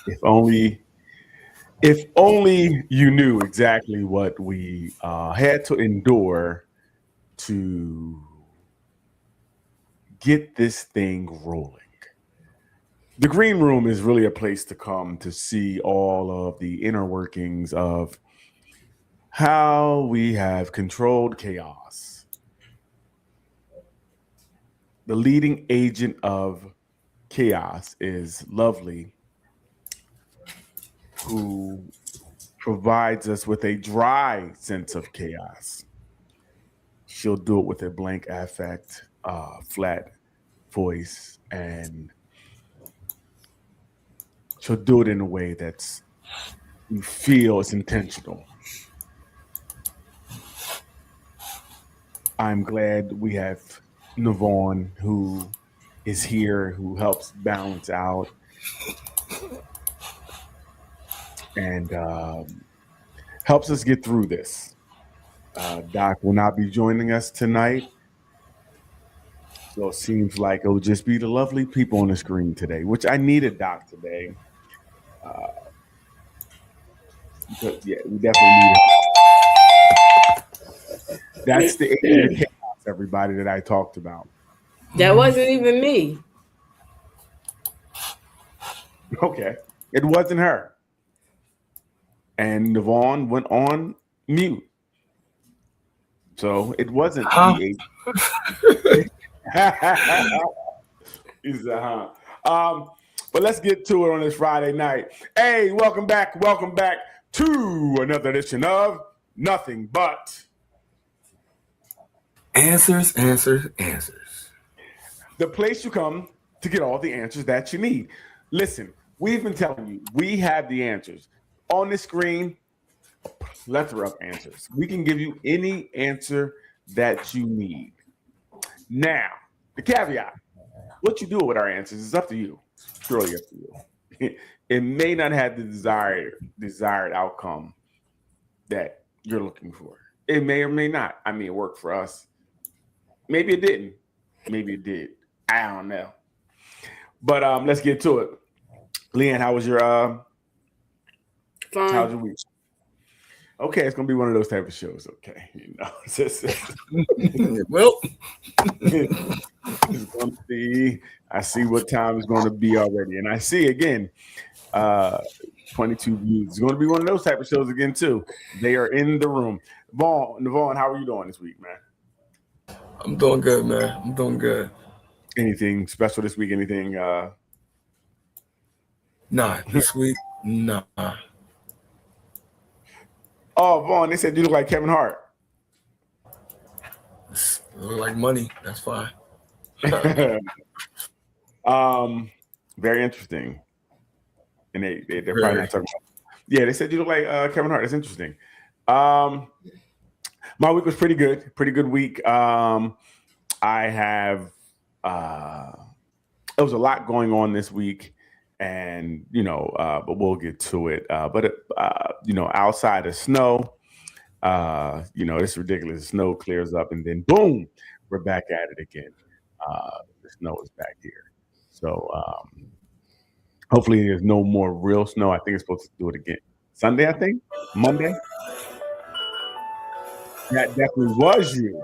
If only, if only you knew exactly what we had to endure to get this thing rolling. The green room is really a place to come to see all of the inner workings of how we have controlled chaos. The leading agent of chaos is Lovely, who provides us with a dry sense of chaos. She'll do it with a blank affect, flat voice, and she'll do it in a way that's you feel it's intentional. I'm glad we have Navon who is here, who helps balance out and helps us get through this. Doc will not be joining us tonight. So it seems like it'll just be the lovely people on the screen today, which I needed Doc today. Uh, because, yeah, we definitely need it. That's the agent of chaos, everybody, that I talked about. That wasn't even me. Okay. It wasn't her. And Navon went on mute. So it wasn't Huh? the agent. He said, huh? But let's get to it on this Friday night. Hey, welcome back. Welcome back to another edition of Nothing But Answers, answers, answers. the place you come to get all the answers that you need. Listen, we've been telling you, we have the answers. On the screen, a plethora of answers. We can give you any answer that you need. Now, the caveat, what you do with our answers is up to you. Purely up to you. It may not have the desired outcome that you're looking for. It may or may not. I mean, it worked for us. Maybe it didn't. Maybe it did. I don't know. But let's get to it. Leanne, how was your Fine. how's your week? Okay, it's gonna be one of those type of shows. Okay, Well, it's gonna be. I see what time it's going to be already, and I see again, 22 views. It's going to be one of those type of shows again too. They are in the room. Navon, how are you doing this week, man? I'm doing good, man. I'm doing good. Anything special this week? Anything? Nah, this week, nah. Oh, Vaughn, they said you look like Kevin Hart. Look like money. That's fine. Very interesting. And they're probably Very. not talking about. Yeah, they said you look like Kevin Hart. That's interesting. My week was pretty good. Pretty good week. I have. There was a lot going on this week, and but we'll get to it. Outside of snow, it's ridiculous. The snow clears up, and then boom, we're back at it again. The snow is back here, so hopefully there's no more real snow. I think it's supposed to do it again Sunday. I think Monday. That definitely was you.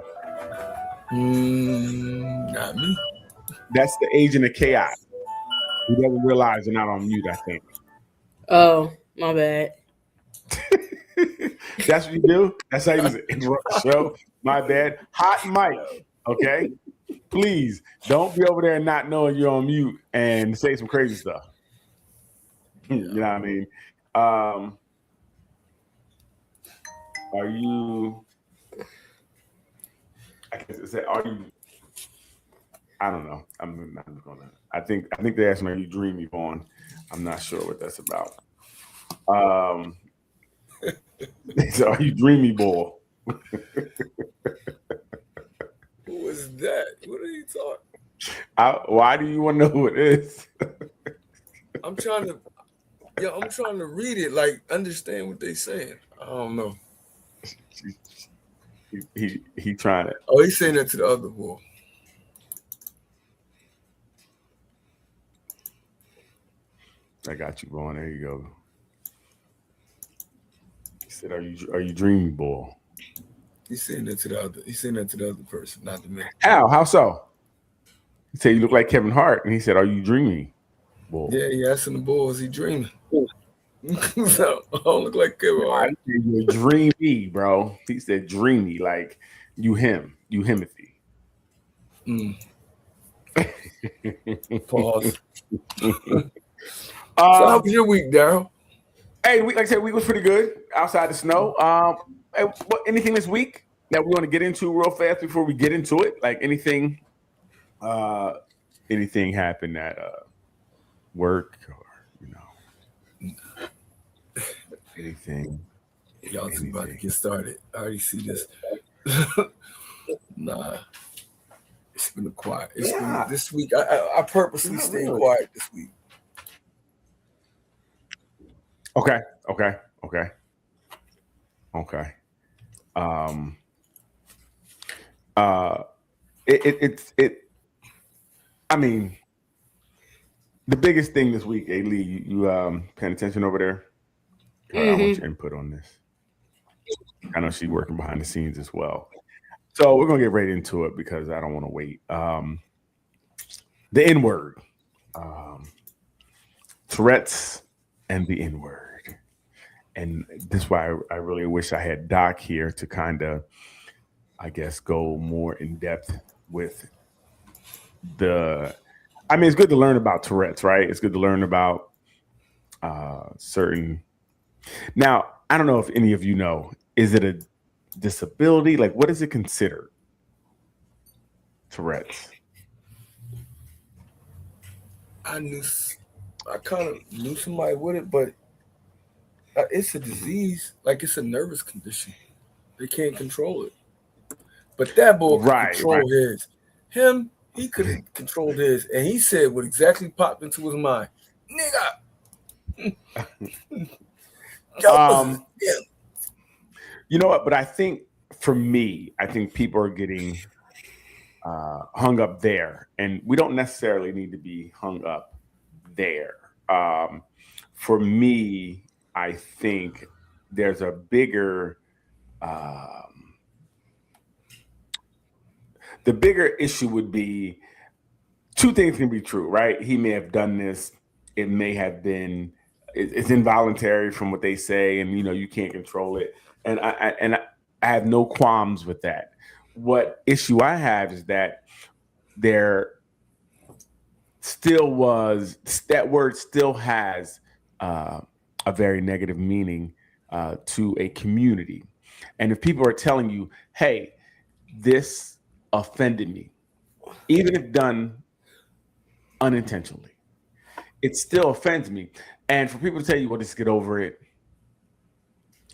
Not me. That's the agent of chaos. You doesn't realize you're not on mute. I think. Oh, my bad. That's what you do. That's how you just interrupt the show. My bad. Hot mic. Okay. Please don't be over there and not knowing you're on mute and say some crazy stuff. You know what I mean? Are you? I guess it's that. Are you? I don't know. I'm not gonna. I think they're asking, "Are you dreamy, Vaughn?" I'm not sure what that's about. So are you dreamy, boy? Who was that? What are you talking? Why do you want to know who it is? I'm trying to read it, like understand what they saying. I don't know. He trying to. Oh, he's saying that to the other boy. I got you going. There you go. He said, "Are you dreamy, boy?" He's saying that to the other. He's saying that to the other person, not to me. How so? He said, "You look like Kevin Hart," and he said, "Are you dreamy, boy?" Yeah, he asking the boy, is he dreaming? So I don't look like Kevin Hart. You're dreamy, bro. He said, "Dreamy, like you Himothy." Pause. So how was your week, Daryl? Hey, like I said, week was pretty good outside the snow. Anything this week that we want to get into real fast before we get into it? Like anything happened at work or anything? Y'all too about to get started. I already see this. Nah, it's been quiet. It's been this week. I purposely stayed quiet this week. Okay. I mean, the biggest thing this week, Lee, you paying attention over there? I want your input on this. I know she's working behind the scenes as well. So we're gonna get right into it because I don't want to wait. The N-word. Tourette's and the N-word. And this is why I really wish I had Doc here to kind of, I guess, go more in depth with it's good to learn about Tourette's, right? It's good to learn about certain. Now, I don't know if any of you know, is it a disability? Like, what is it considered? Tourette's. I kind of knew somebody with it, but it's a disease. Like, it's a nervous condition. They can't control it. But that boy could control his. Him, he could have controlled his. And he said what exactly popped into his mind. Nigga. You know what? But I think for me, people are getting hung up there. And we don't necessarily need to be hung up there. For me, I think there's a bigger the bigger issue would be two things can be true, right? He may have done this. It may have been it's involuntary from what they say, and you can't control it. And I have no qualms with that. What issue I have is that there still was that word still has a very negative meaning to a community. And if people are telling you, hey, this offended me, even if done unintentionally, it still offends me. And for people to tell you, well, just get over it,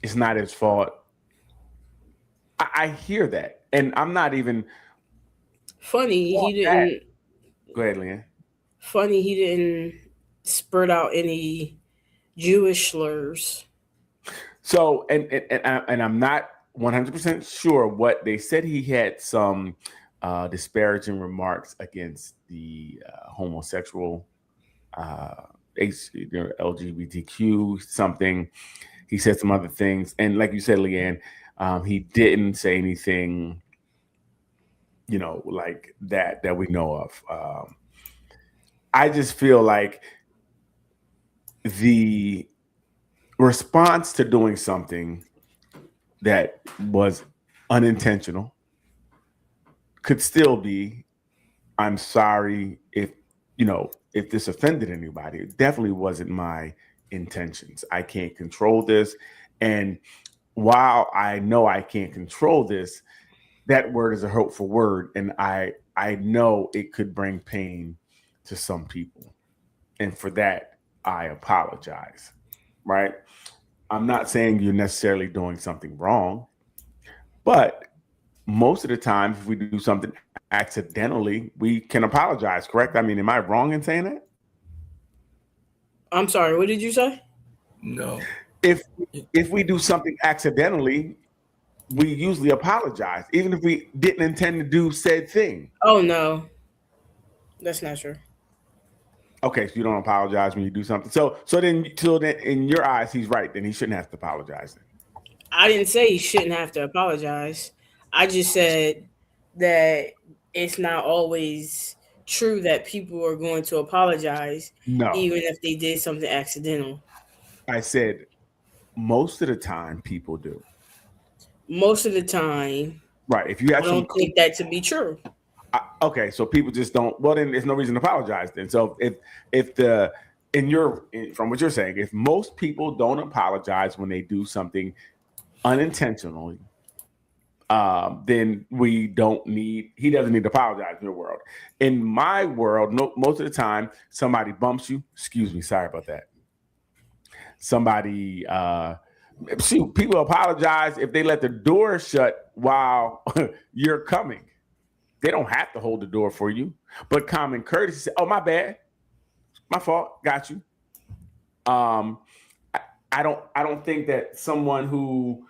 it's not his fault. I hear that. And I'm not even funny. He didn't. Go ahead, Leanne. Funny, he didn't spurt out any Jewish slurs. So, and I'm not 100% sure what they said. He had some disparaging remarks against the homosexual, LGBTQ something. He said some other things, and like you said, Leanne, he didn't say anything, like that we know of. I just feel like the response to doing something that was unintentional could still be, I'm sorry if this offended anybody. It definitely wasn't my intentions. I can't control this. And while I know I can't control this, that word is a hurtful word. And I know it could bring pain to some people. And for that, I apologize, right? I'm not saying you're necessarily doing something wrong, but most of the time, if we do something accidentally, we can apologize, correct? I mean, am I wrong in saying that? I'm sorry, what did you say? No. If we do something accidentally, we usually apologize, even if we didn't intend to do said thing. Oh, no. That's not true. Okay, so you don't apologize when you do something. So then in your eyes, he's right. Then he shouldn't have to apologize. Then. I didn't say he shouldn't have to apologize. I just said that it's not always true that people are going to apologize, No, even if they did something accidental. I said most of the time people do. Most of the time, Right. If you I have some don't think that to be true. okay, so people just don't. Well, then there's no reason to apologize. Then, so if from what you're saying, if most people don't apologize when they do something unintentionally, then we don't need. He doesn't need to apologize in your world. In my world, no, most of the time, somebody bumps you. Excuse me, sorry about that. Somebody. Shoot, people apologize if they let the door shut while you're coming. They don't have to hold the door for you, but common courtesy say, "Oh, my bad, my fault, got you." I don't think that someone who,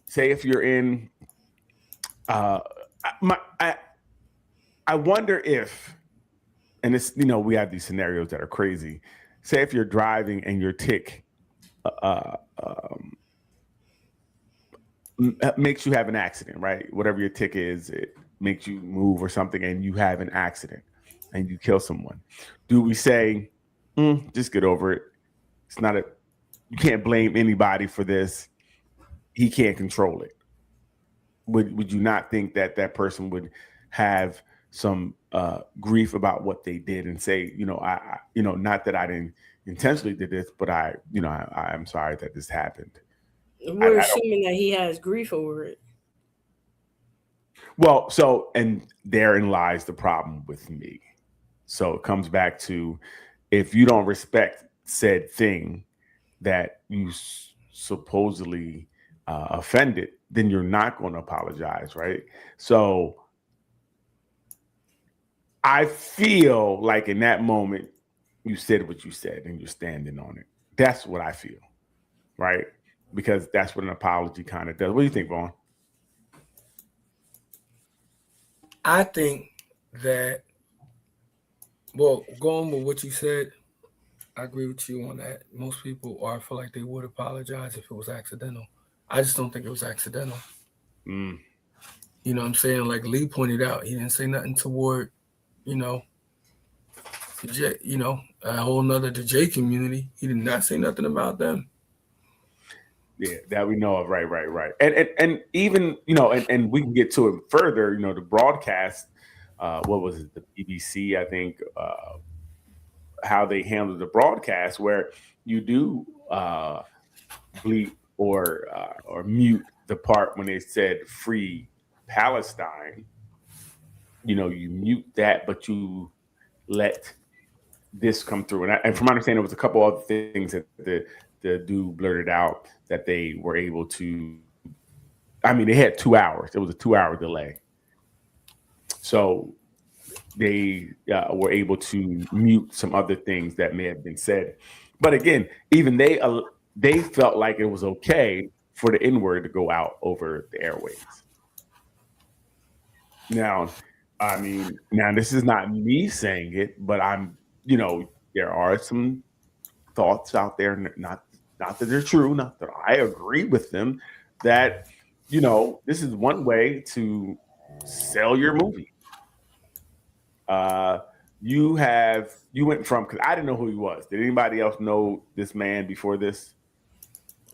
say, if you're in, I wonder if, and it's we have these scenarios that are crazy. Say if you're driving and your tick makes you have an accident, right? Whatever your tick is, it makes you move or something, and you have an accident and you kill someone. Do we say, just get over it? It's not you can't blame anybody for this. He can't control it. Would you not think that that person would have some grief about what they did and say, I not that I didn't intentionally did this, but I'm sorry that this happened. We're assuming that he has grief over it. Well, and therein lies the problem with me. So it comes back to, if you don't respect said thing that you supposedly offended, then you're not going to apologize, right? So I feel like in that moment, you said what you said and you're standing on it. That's what I feel, right? Because that's what an apology kind of does. What do you think, Vaughn? I think that, well, going with what you said, I agree with you on that. Most people feel like they would apologize if it was accidental. I just don't think it was accidental. You know what I'm saying? Like Lee pointed out, he didn't say nothing toward, a whole nother the J community. He did not say nothing about them. Yeah, that we know of. Right. And even, and we can get to it further, the broadcast, what was it? The BBC, I think, how they handled the broadcast, where you do bleep or mute the part when they said free Palestine. You mute that, but you let this come through. And from my understanding, there was a couple other things that the dude blurted out that they were able to. I mean, they had 2 hours. It was a 2-hour delay, so they were able to mute some other things that may have been said. But again, even they felt like it was okay for the N-word to go out over the airwaves. Now, I mean, this is not me saying it, but there are some thoughts out there, not that they're true, not that I agree with them, that, this is one way to sell your movie. You went from, because I didn't know who he was. Did anybody else know this man before this?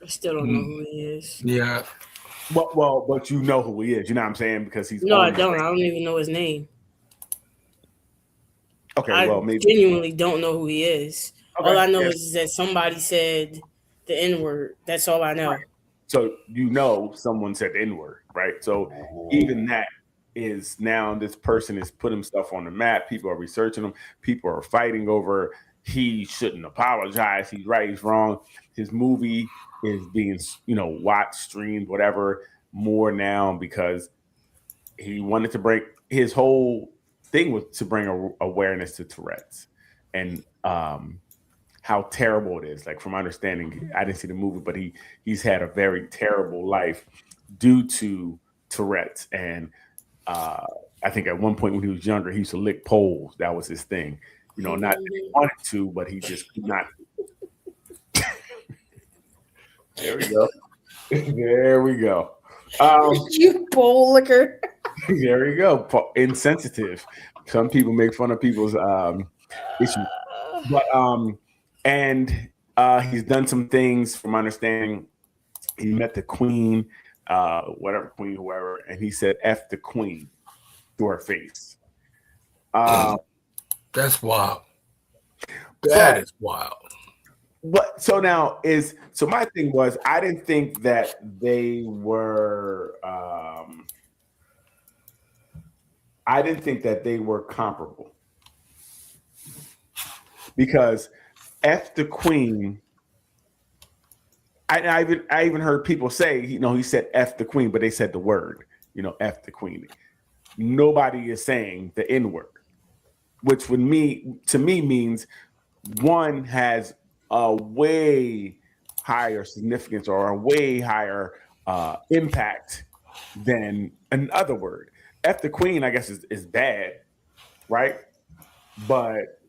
I still don't know who he is. Yeah. Well, but you know who he is. You know what I'm saying? Because he's I don't. I don't even know his name. Okay, I genuinely don't know who he is. Okay, all I know is that somebody said the N-word. That's all I know. Right. So someone said the N-word, right? So even that is, now this person is putting stuff on the map. People are researching him. People are fighting over, he shouldn't apologize. He's right. He's wrong. His movie is being, watched, streamed, whatever, more now because he wanted to break. His whole thing was to bring awareness to Tourette's and how terrible it is. Like, from my understanding, I didn't see the movie, but he's had a very terrible life due to Tourette's. And I think at one point when he was younger, he used to lick poles. That was his thing. Not that he wanted to, but he just could not. There we go. There we go. You bowl liquor. There you go. Insensitive. Some people make fun of people's issues, but and he's done some things. From my understanding, he met the queen, whatever queen, whoever, and he said "F the queen" to her face. That's wild. That is wild. But so now my thing was, I didn't think that they were comparable, because F the queen, I even heard people say, he said F the queen, but they said the word, F the queen. Nobody is saying the N word, which to me means one has a way higher significance or a way higher impact than another word. F the queen, I guess, is bad, right? But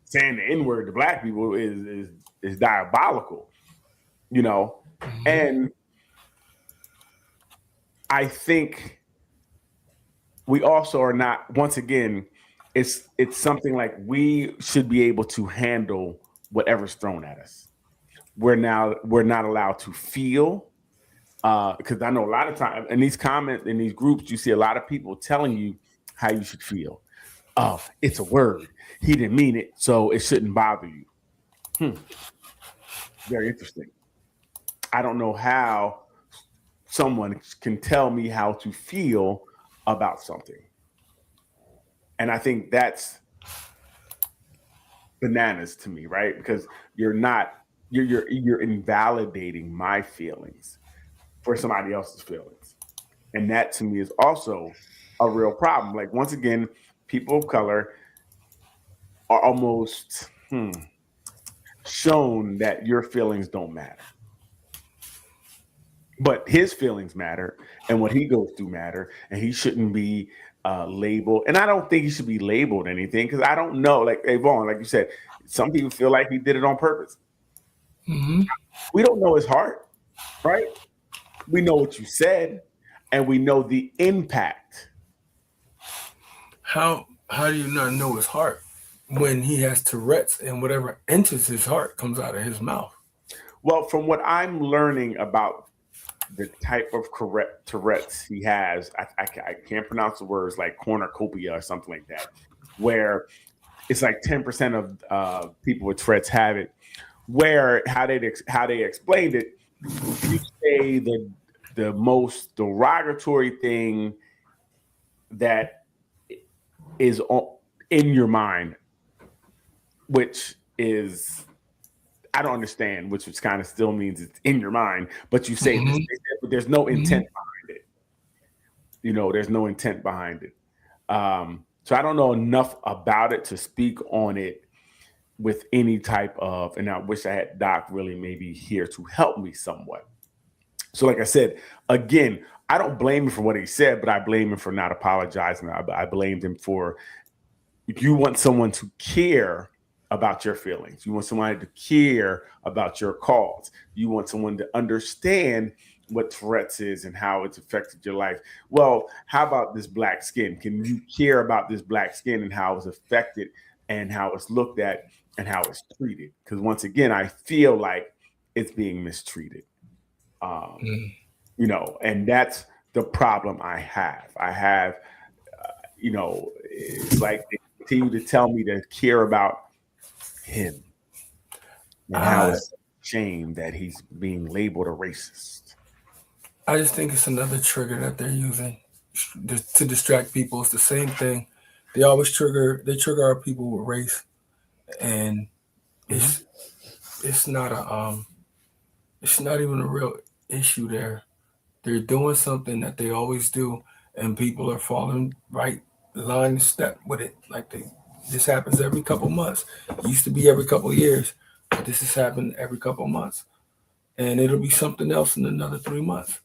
saying the N word to black people is diabolical, And I think we also are not. Once again, it's something like we should be able to handle whatever's thrown at us. We're not allowed to feel, because I know a lot of times in these comments, in these groups, you see a lot of people telling you how you should feel. Oh, it's a word. He didn't mean it, so it shouldn't bother you. Very interesting. I don't know how someone can tell me how to feel about something. And I think that's bananas to me, right? Because you're invalidating my feelings for somebody else's feelings. And that to me is also a real problem. Like, once again, people of color are almost shown that your feelings don't matter. But his feelings matter, and what he goes through matter, and he shouldn't be labeled. And I don't think he should be labeled anything, because I don't know. Like Vaughn, like you said, some people feel like he did it on purpose. Mm-hmm. We don't know his heart, right? We know what you said, and we know the impact. How do you not know his heart when he has Tourette's and whatever enters his heart comes out of his mouth? Well, from what I'm learning about the type of Tourette's he has, I can't pronounce the words, like cornucopia or something like that, where it's like 10% of people with Tourette's have it. Where how they explained it, you say the most derogatory thing that is in your mind, which is, I don't understand, which kind of still means it's in your mind, but you say this, but there's no intent behind it. There's no intent behind it. So I don't know enough about it to speak on it with any type of, and I wish I had Doc really maybe here to help me somewhat. So like I said, again, I don't blame him for what he said, but I blame him for not apologizing. I blamed him for, if you want someone to care about your feelings, you want somebody to care about your cause, you want someone to understand what Tourette's is and how it's affected your life. Well, how about this black skin? Can you care about this black skin and how it's affected and how it's looked at and how it's treated? Because once again, I feel like it's being mistreated. And that's the problem I have. It's like they continue to tell me to care about him and how it's a shame that he's being labeled a racist. I just think it's another trigger that they're using to distract people. It's the same thing. They always trigger our people with race, and it's not even a real issue there. They're doing something that they always do, and people are falling right line step with it. Like this happens every couple months. It used to be every couple of years, but this has happened every couple of months, and it'll be something else in another 3 months.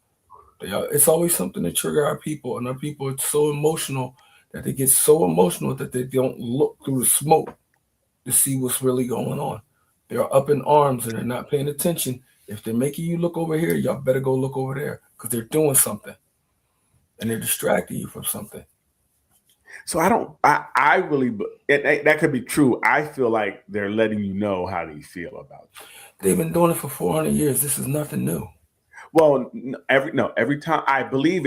It's always something to trigger our people, and our people are so emotional that they get so emotional that they don't look through the smoke to see what's really going on. They're up in arms and they're not paying attention. If they're making you look over here, y'all better go look over there because they're doing something and they're distracting you from something. So I really, that could be true. I feel like they're letting you know how they feel about you. They've been doing it for 400 years. This is nothing new. Well, every time I believe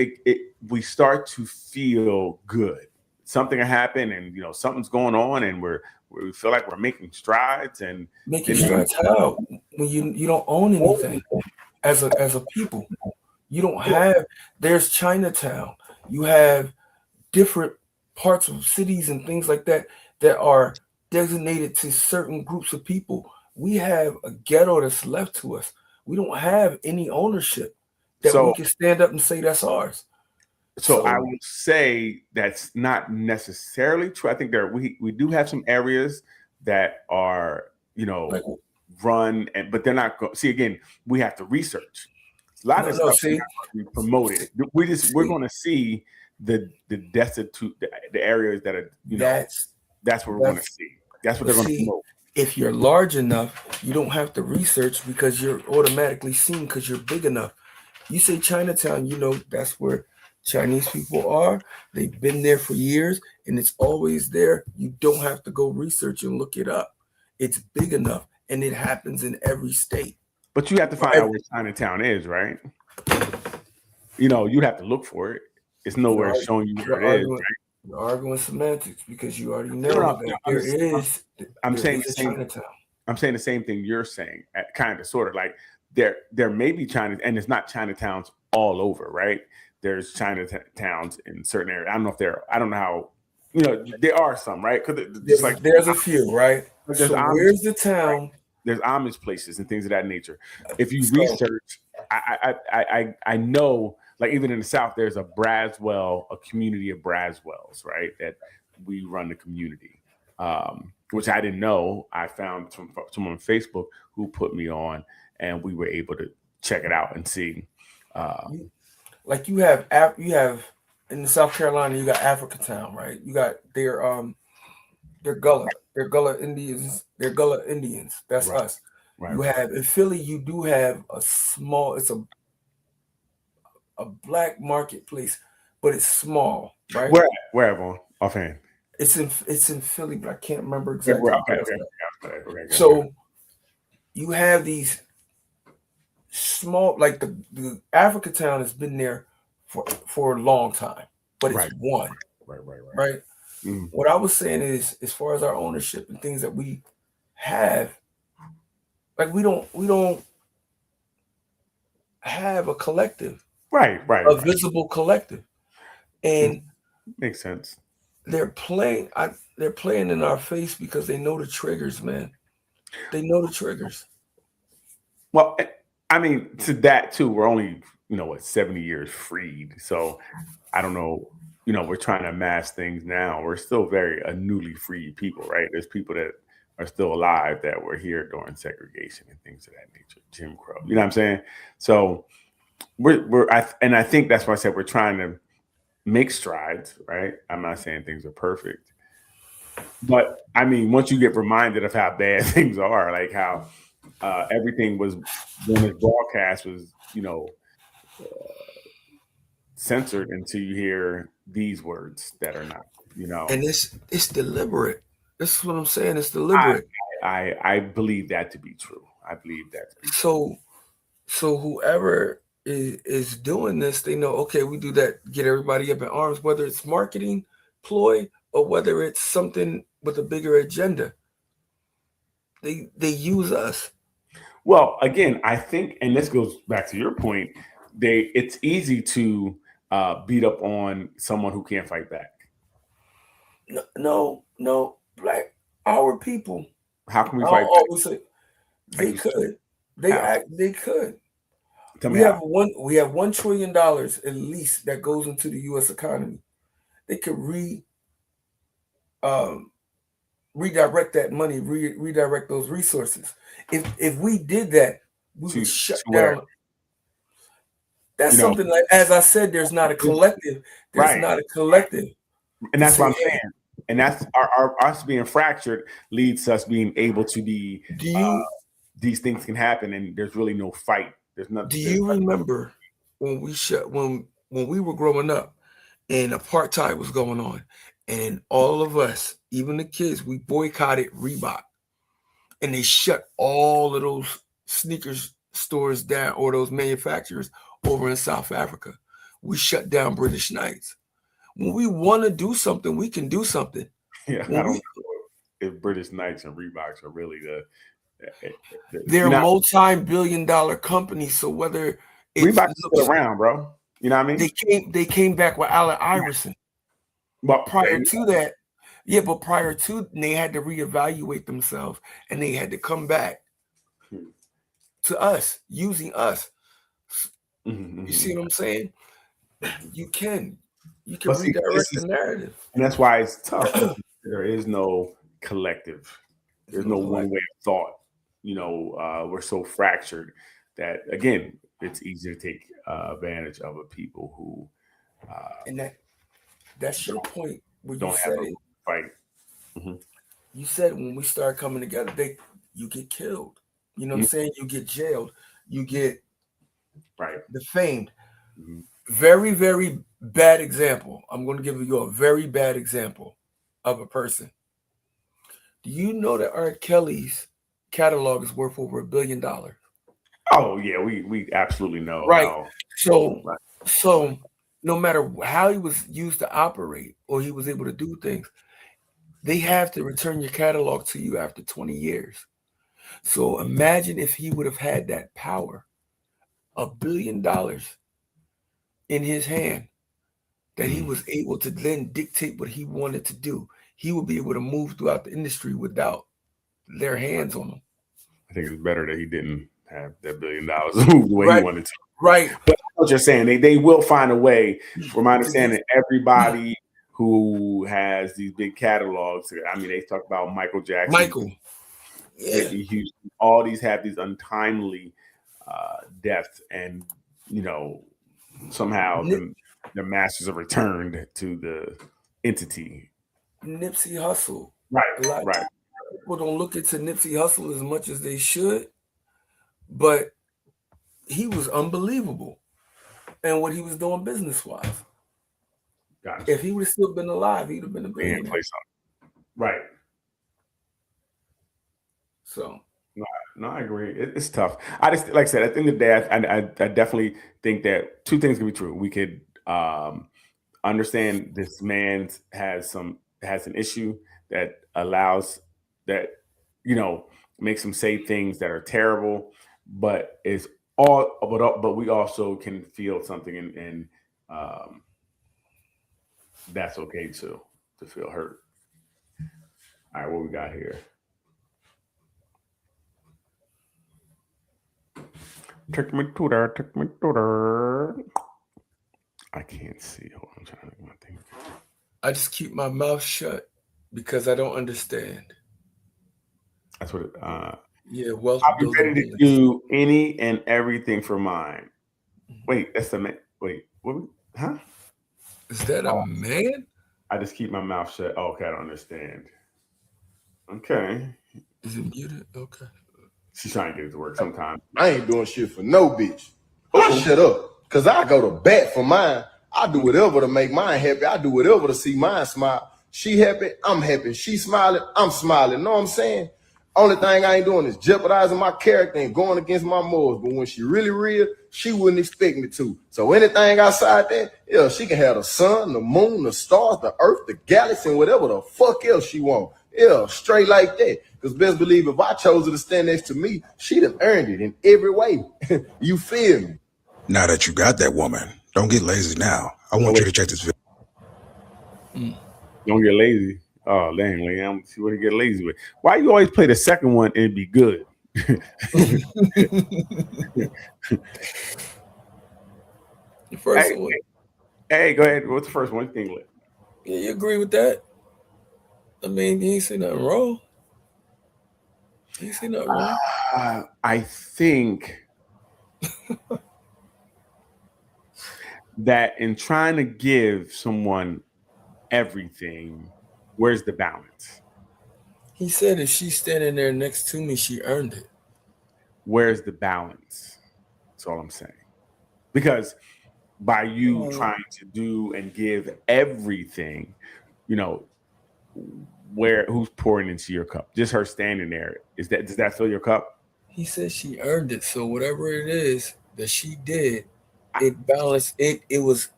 we start to feel good. Something happened, and something's going on, and we feel like we're making strides. And making strides how? When you don't own anything as a people, you don't have. There's Chinatown. You have different parts of cities and things like that are designated to certain groups of people. We have a ghetto that's left to us. We don't have any ownership that we can stand up and say that's ours. So I would say that's not necessarily true. I think we do have some areas that are run, but they're not. See, again, we have to research. A lot of stuff is promoted. We're going to see the destitute, the areas that are that's what we're going to see. That's what they're going to promote. If you're large enough, you don't have to research because you're automatically seen because you're big enough. You say Chinatown, that's where Chinese people are. They've been there for years and it's always there. You don't have to go research and look it up. It's big enough and it happens in every state. But you have to find out where Chinatown is, right? You have to look for it. It's nowhere showing you where it is, right? You're arguing semantics because you already know that there is. I'm saying the same thing you're saying, kind of, sort of like there may be China, and it's not Chinatowns all over, right? There's Chinatowns in certain areas. I don't know how, there are some, right? Because there's a few, right? So where's the town? There's Amish places and things of that nature. If you research, I know. Like even in the South, there's a Braswell, a community of Braswells, right? That we run the community, which I didn't know. I found someone on Facebook who put me on, and we were able to check it out and see. Like you have in South Carolina, you got Africatown, right? You got their Gullah Indians. They're Gullah Indians. That's right. Us. Right. You have in Philly, you do have it's a black marketplace, but it's small, right? Where offhand? It's in Philly, but I can't remember exactly. Okay. So you have these small, like the Africatown has been there for a long time, but it's one. Right. Mm-hmm. What I was saying is, as far as our ownership and things that we have, like we don't have a collective. Right. A visible collective. And makes sense. They're playing in our face because they know the triggers, man. They know the triggers. Well, I mean, to that too, we're only, 70 years freed. So I don't know, we're trying to amass things now. We're still a newly freed people, right? There's people that are still alive that were here during segregation and things of that nature, Jim Crow. You know what I'm saying? So I think that's why I said we're trying to make strides, right? I'm not saying things are perfect, but I mean, once you get reminded of how bad things are, like how everything was when the broadcast was, censored until you hear these words that are not, And it's deliberate. This is what I'm saying. It's deliberate. I believe that to be true. I believe that to be true. So whoever is doing this, they know, okay, we do that, get everybody up in arms, whether it's marketing ploy or whether it's something with a bigger agenda. They use us. Well, again, I think, and this goes back to your point, it's easy to beat up on someone who can't fight back. No, Black, our people. How can we fight back? They could. They could. We have $1 trillion at least that goes into the U.S. economy. They could redirect that money, redirect those resources. If we did that, we would shut down. That's something like, as I said, there's not a collective. There's not a collective. And that's what I'm saying. And that's our us being fractured leads us being able to be. These things can happen, and there's really no fight. There's nothing. Do you remember when we were growing up, and apartheid was going on, and all of us, even the kids, we boycotted Reebok, and they shut all of those sneakers stores down, or those manufacturers over in South Africa. We shut down British Knights. When we want to do something, we can do something. Yeah, I don't know if British Knights and Reeboks are really they're multi-billion-dollar companies. So whether Reebok's still around, bro, you know what I mean? They came back with Allen Iverson. But prior to that, they had to reevaluate themselves, and they had to come back to us, using us. You see what I'm saying? You can redirect the narrative, and that's why it's tough. There is no collective. There's no one way of thought. You know, we're so fractured that, again, it's easy to take advantage of people who. And that's your point. Where don't have a fight. Mm-hmm. You said when we start coming together, you get killed. You know what I'm saying? You get jailed. You get defamed. Mm-hmm. Very, very bad example. I'm going to give you a very bad example of a person. Do you know that R. Kelly's catalog is worth over $1 billion? Oh yeah, we absolutely know. Right. So no matter how he was used to operate or he was able to do things, they have to return your catalog to you after 20 years. So imagine if he would have had that power, $1 billion in his hand, that he was able to then dictate what he wanted to do. He would be able to move throughout the industry without their hands on him. I think it's better that he didn't have that $1 billion move the way he wanted to. Right. But what you're saying, they will find a way. From my understanding, everybody who has these big catalogs, I mean, they talk about Michael Jackson. All these have these untimely deaths, and you know, somehow the masters are returned to the entity. Nipsey Hussle. Right. People don't look into Nipsey Hussle as much as they should, but he was unbelievable and what he was doing business-wise. Gotcha. If he would have still been alive, he'd have been a billionaire. Right. So no, I agree. It's tough. I just, like I said, at the end of the day, I definitely think that two things can be true. We could understand this man has an issue that allows that, you know, makes him say things that are terrible, but it's all. But we also can feel something, and that's okay too, to feel hurt. All right, what we got here? Take me to there. I can't see. Hold on, I'm trying to think of my thing. I just keep my mouth shut because I don't understand. That's what it. Well, I'll be ready to do any and everything for mine. Wait, that's the man. Wait, what? Huh? Is that a man? I just keep my mouth shut. Oh, okay, I don't understand. Okay. Is it muted? Okay. She's trying to get it to work sometimes. I ain't doing shit for no bitch. I shut up. Cause I go to bat for mine. I do whatever to make mine happy. I do whatever to see mine smile. She happy, I'm happy. She smiling, I'm smiling. Know what I'm saying? Only thing I ain't doing is jeopardizing my character and going against my morals. But when she really real, she wouldn't expect me to. So anything outside that, yeah, she can have the sun, the moon, the stars, the earth, the galaxy, and whatever the fuck else she want. Yeah, straight like that. Because best believe if I chose her to stand next to me, she'd have earned it in every way. You feel me? Now that you got that woman, don't get lazy now. I want you to check this video. Don't get lazy. Oh, dang, Liam. See what he get lazy with. Why you always play the second one and be good? The first one. Hey, go ahead. What's the first one? What do you think? Yeah, you agree with that? I mean, you ain't say nothing wrong. You ain't say nothing wrong. I think that in trying to give someone everything, where's the balance? He said if she's standing there next to me, she earned it. Where's the balance? That's all I'm saying. Because by you trying to do and give everything, you know, who's pouring into your cup? Just her standing there. Does that fill your cup? He said she earned it. So whatever it is that she did, it balanced. It was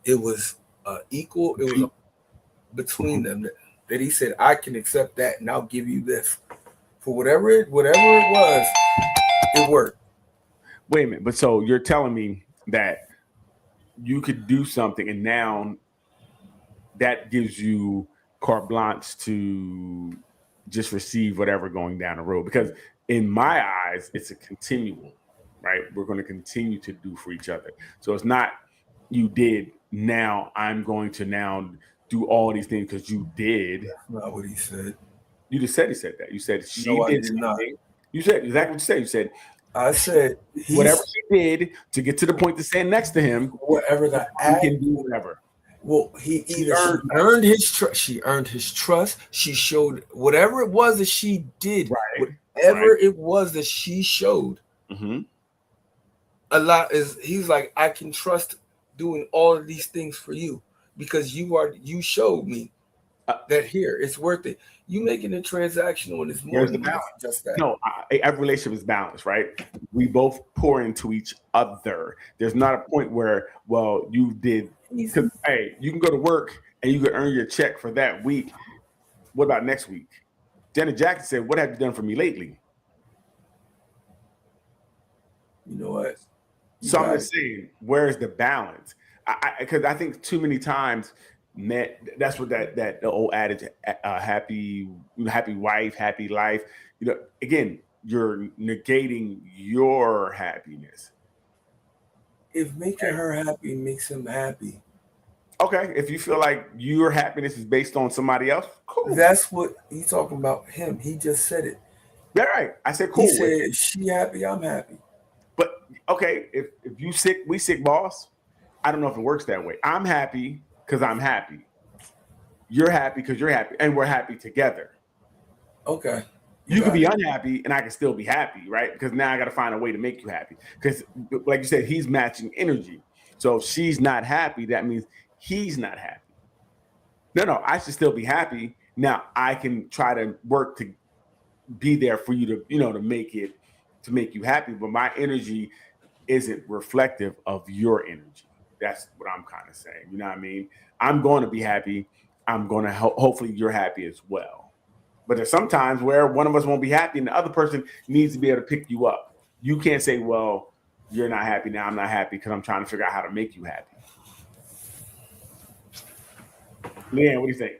equal. It was between them that he said, I can accept that and I'll give you this. For whatever it was, it worked. Wait a minute. But so you're telling me that you could do something and now that gives you carte blanche to just receive whatever going down the road? Because in my eyes, it's a continual, right? We're going to continue to do for each other. So it's not you did, now I'm going to now do all these things because you did. That's not what he said. You just said he said that. You said she did. I did not. You said exactly what you said. You said I said whatever she did to get to the point to stand next to him, whatever the he can do whatever. Well, he earned his trust. She earned his trust. She showed whatever it was that she did. Right. Whatever it was that she showed. Mm-hmm. A lot is he's like, I can trust doing all of these things for you because you showed me that here it's worth it. You making a transaction on this more than just that. No, every relationship is balanced, right? We both pour into each other. There's not a point where, well, you did, because hey, you can go to work and you can earn your check for that week. What about next week? Janet Jackson said, "What have you done for me lately?" You know what? So I'm just saying, where's the balance? Because I think too many times, that's what that the old adage, happy wife, happy life. You know, again, you're negating your happiness. If making her happy makes him happy. Okay, if you feel like your happiness is based on somebody else, cool. That's what he's talking about. Him. He just said it. Yeah, right. I said cool. He said she happy, I'm happy. But okay, if you sick, we sick, boss. I don't know if it works that way. I'm happy because I'm happy. You're happy because you're happy, and we're happy together. Okay. You could be unhappy, and I can still be happy, right? Because now I got to find a way to make you happy. Because, like you said, he's matching energy. So if she's not happy, that means he's not happy. No, I should still be happy. Now I can try to work to be there for you to, to make you happy. But my energy isn't reflective of your energy. That's what I'm kind of saying. You know what I mean? I'm going to be happy. I'm going to hopefully you're happy as well. But there's sometimes where one of us won't be happy and the other person needs to be able to pick you up. You can't say, well, you're not happy now, I'm not happy because I'm trying to figure out how to make you happy. Leanne, what do you think?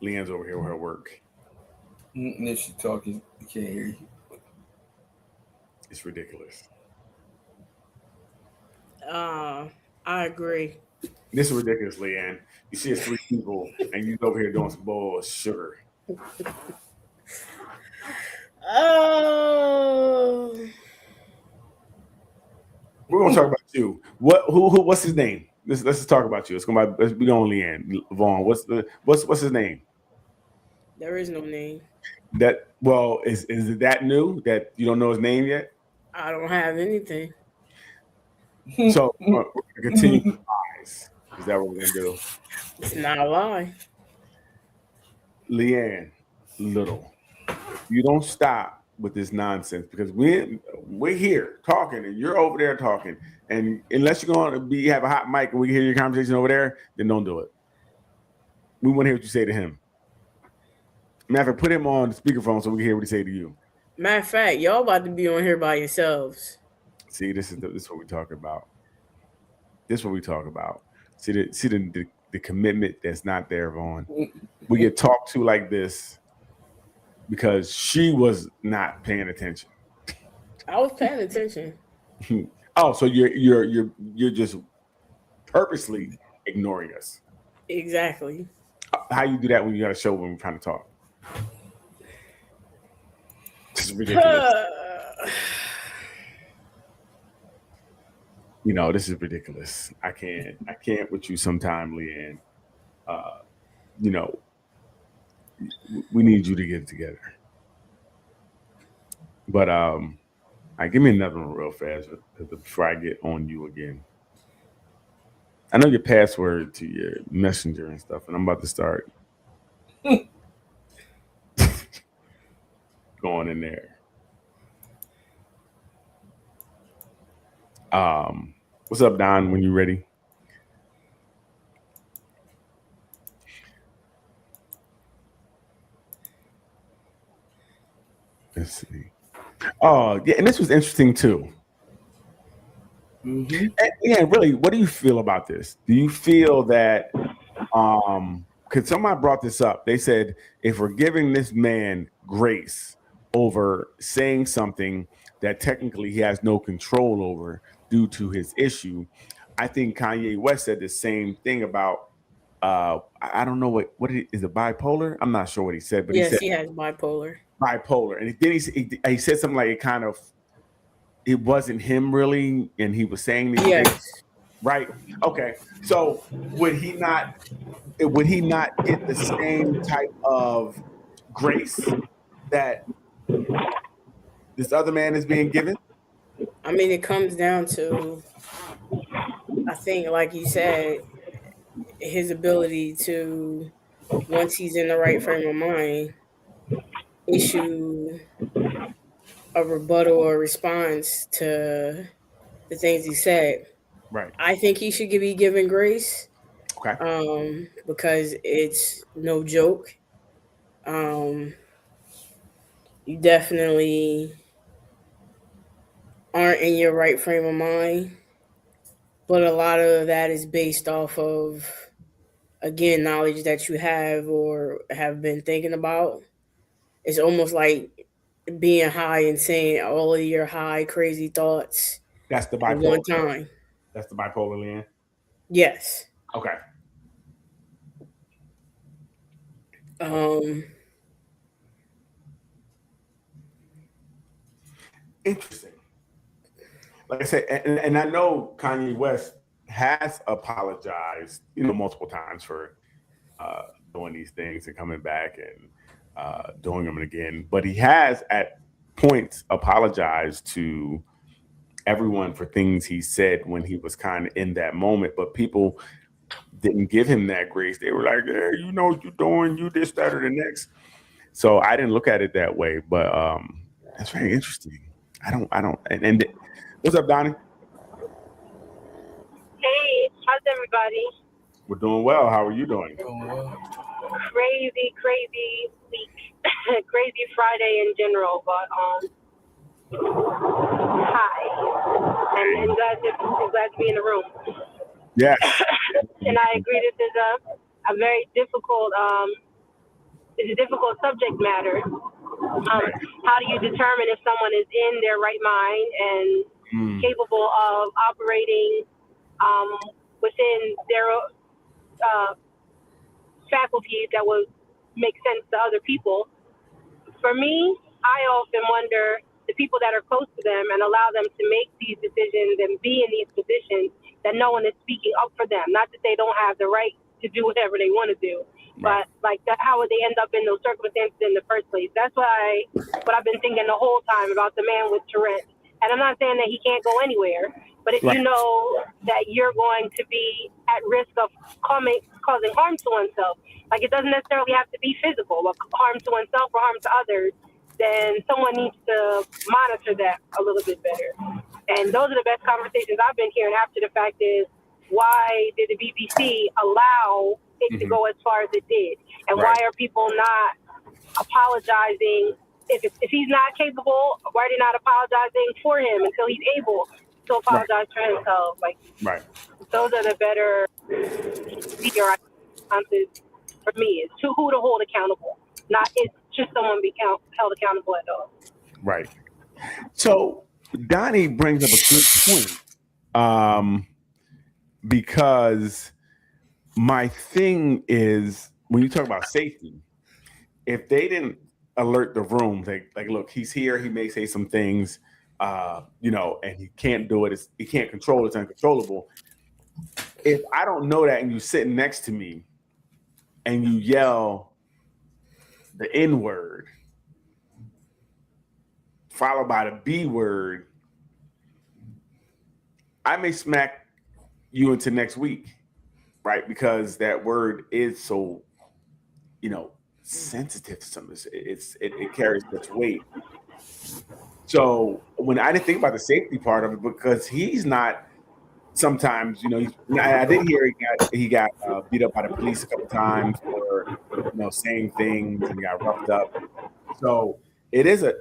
Leanne's over here with her work. And if she's talking, you can't hear you. It's ridiculous. I agree. This is ridiculous, Leanne. You see it's 3 people and you over here doing some bowl of sugar. Oh. We're gonna talk about you. What's his name? Let's just talk about you. Let's be on Leanne. Vaughn. What's his name? There is no name. Is it that new that you don't know his name yet? I don't have anything. So we're gonna continue to lies. Is that what we're gonna do? It's not a lie. Leanne Little, you don't stop with this nonsense because we're here talking and you're over there talking. And unless you're going to have a hot mic and we can hear your conversation over there, then don't do it. We want to hear what you say to him. Matter of fact, put him on the speakerphone so we can hear what he say to you. Matter of fact, y'all about to be on here by yourselves. See, this is what we talk about. This is what we talk about. See the commitment that's not there, Vaughn. We get talked to like this because she was not paying attention. I was paying attention. Oh, so you're just purposely ignoring us. Exactly. How you do that when you got a show when we're trying to talk? This is ridiculous. you know, this is ridiculous. I can't with you sometime, Leanne. You know, we need you to get it together. But give me another one real fast before I get on you again. I know your password to your messenger and stuff, and I'm about to start going in there. What's up, Don? When you ready? Let's see. Oh, yeah, and this was interesting too. Mm-hmm. And, yeah, really, what do you feel about this? Do you feel that because somebody brought this up, they said if we're giving this man grace over saying something that technically he has no control over due to his issue, I think Kanye West said the same thing about I don't know what is it, bipolar? I'm not sure what he said, but yes, he said he has bipolar. Bipolar, and then he said something like it wasn't him really, and he was saying these things, right? Okay, so would he not get the same type of grace that this other man is being given? I mean, it comes down to, I think, like you said, his ability to, once he's in the right frame of mind, issue a rebuttal or response to the things he said. Right. I think he should be given grace. Okay. Because it's no joke. You definitely aren't in your right frame of mind. But a lot of that is based off of, again, knowledge that you have or have been thinking about. It's almost like being high and saying all of your high, crazy thoughts That's the at bipolar. one time. That's the bipolar, Leanne? Yes. Okay. Interesting. Like I said, and I know Kanye West has apologized, multiple times for doing these things and coming back and doing them again. But he has at points apologized to everyone for things he said when he was kind of in that moment. But people didn't give him that grace. They were like, "Yeah, you know what you're doing, you this, that, or the next." So I didn't look at it that way. But that's very interesting. I don't. And what's up, Donnie? Hey, how's everybody? We're doing well. How are you doing? Crazy week. Crazy Friday in general, but hi. And I'm glad to be in the room. Yeah. And I agree this is a very difficult it's a difficult subject matter. How do you determine if someone is in their right mind and capable of operating within their faculties that would make sense to other people? For me, I often wonder the people that are close to them and allow them to make these decisions and be in these positions that no one is speaking up for them. Not that they don't have the right to do whatever they want to do, but like how would they end up in those circumstances in the first place? That's what I've been thinking the whole time about the man with Tourette's. And I'm not saying that he can't go anywhere, but if you know that you're going to be at risk of causing harm to oneself, like it doesn't necessarily have to be physical, but harm to oneself or harm to others, then someone needs to monitor that a little bit better. And those are the best conversations I've been hearing after the fact is, why did the BBC allow it to go as far as it did? And why are people not apologizing? If he's not capable, why are they not apologizing for him until he's able to apologize for himself? Like, those are the better responses for me, is to who to hold accountable. Not it's just someone be held accountable at all. Right. So Donnie brings up a good point. Because my thing is, when you talk about safety, if they didn't alert the room, like look, he's here, he may say some things, you know, and he can't do it. He can't control it. It's uncontrollable. If I don't know that and you sitting next to me and you yell the N word followed by the B word, I may smack you into next week, right? Because that word is so, you know, sensitive to some. It carries such weight. So when I didn't think about the safety part of it, because he's not. Sometimes, you know, I did hear he got beat up by the police a couple times for, you know, saying things, and he got roughed up. So it is the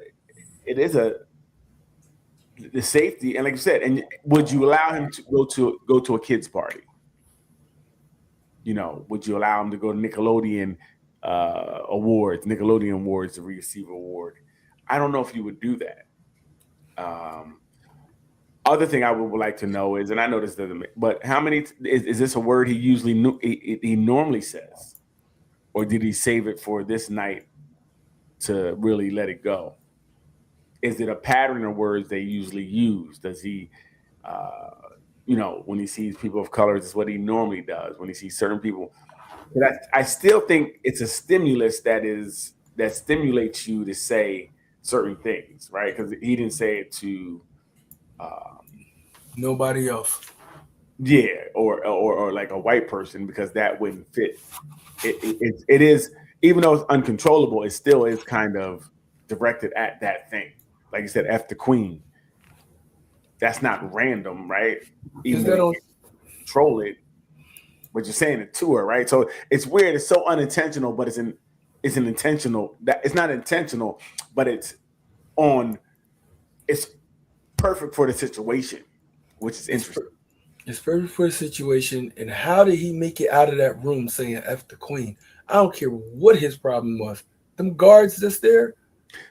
safety, and like you said, and would you allow him to go to a kid's party? You know, would you allow him to go to Nickelodeon awards to receive an award? I don't know if you would do that. Other thing I would like to know is, and I know this doesn't, but how many is this a word he usually he normally says, or did he save it for this night to really let it go? Is it a pattern of words they usually use? Does he, you know, when he sees people of color, is what he normally does. When he sees certain people, but I still think it's a stimulus that stimulates you to say certain things, right? Because he didn't say it to. Nobody else. Yeah, or like a white person, because that wouldn't fit. It is, even though it's uncontrollable, it still is kind of directed at that thing. Like you said, F the Queen. That's not random, right? Even though you control it, but you're saying it to her, right? So it's weird. It's so unintentional, but it's an intentional. That it's not intentional, but it's perfect for the situation, which is interesting. It's perfect for the situation. And how did he make it out of that room saying F the Queen? I don't care what his problem was. Them guards that's there.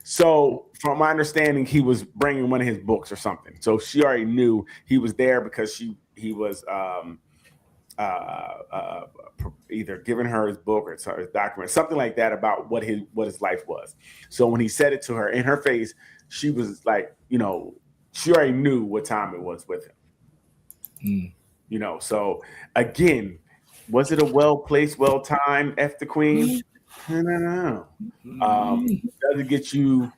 So from my understanding, he was bringing one of his books or something. So she already knew he was there because he was either giving her his book or his document, something like that, about what his life was. So when he said it to her in her face, she was like, you know, she already knew what time it was with him. You know, so again, was it a well-placed, well-timed F the Queen? No. Does it get you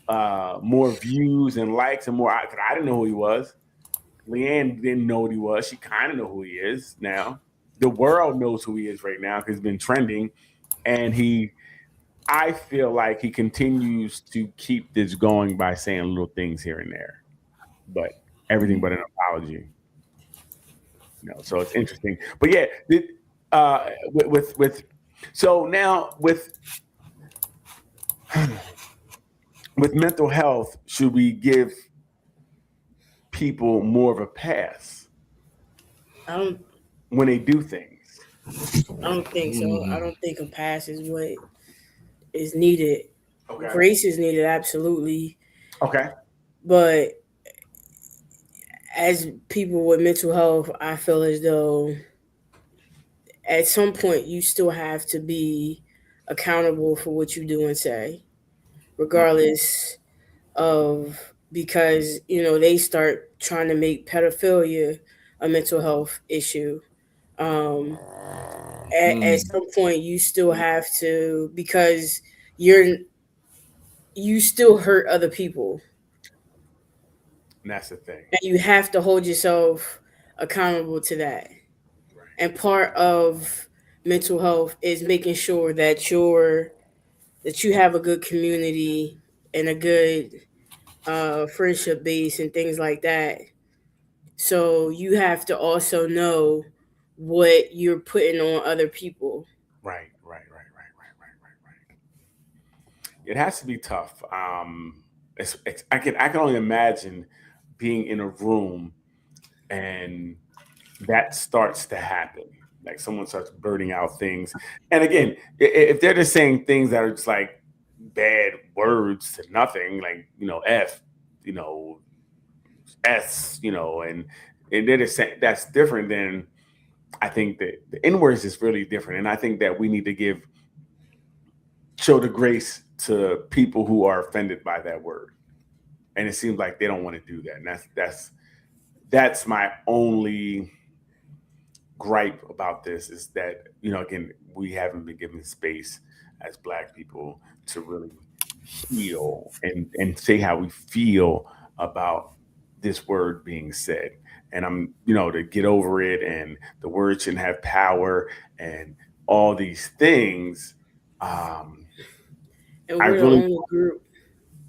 more views and likes and more? Because I didn't know who he was. Leanne didn't know what he was. She kind of know who he is now. The world knows who he is right now because he's been trending, and I feel like he continues to keep this going by saying little things here and there, but everything but an apology. You know, so it's interesting. But yeah, so now with mental health, should we give people more of a pass when they do things? I don't think so. I don't think a pass is what is needed. Okay. Grace is needed, absolutely. Okay. But as people with mental health, I feel as though at some point you still have to be accountable for what you do and say, regardless of, because, you know, they start trying to make pedophilia a mental health issue. At some point you still have to, because you still hurt other people. And that's the thing. And you have to hold yourself accountable to that. Right. And part of mental health is making sure that you have a good community and a good friendship base and things like that. So you have to also know what you're putting on other people. Right. It has to be tough. I can only imagine being in a room and that starts to happen. Like someone starts burning out things. And again, if they're just saying things that are just like bad words to nothing, like, you know, F, you know, S, you know, and they're just saying, that's different than, I think that the N-words is really different. And I think that we need to show the grace to people who are offended by that word. and it seems like they don't want to do that. And that's my only gripe about this, is that, again, we haven't been given space as Black people to really heal and say how we feel about this word being said. And I'm, to get over it, and the word shouldn't have power and all these things. And we're the only group.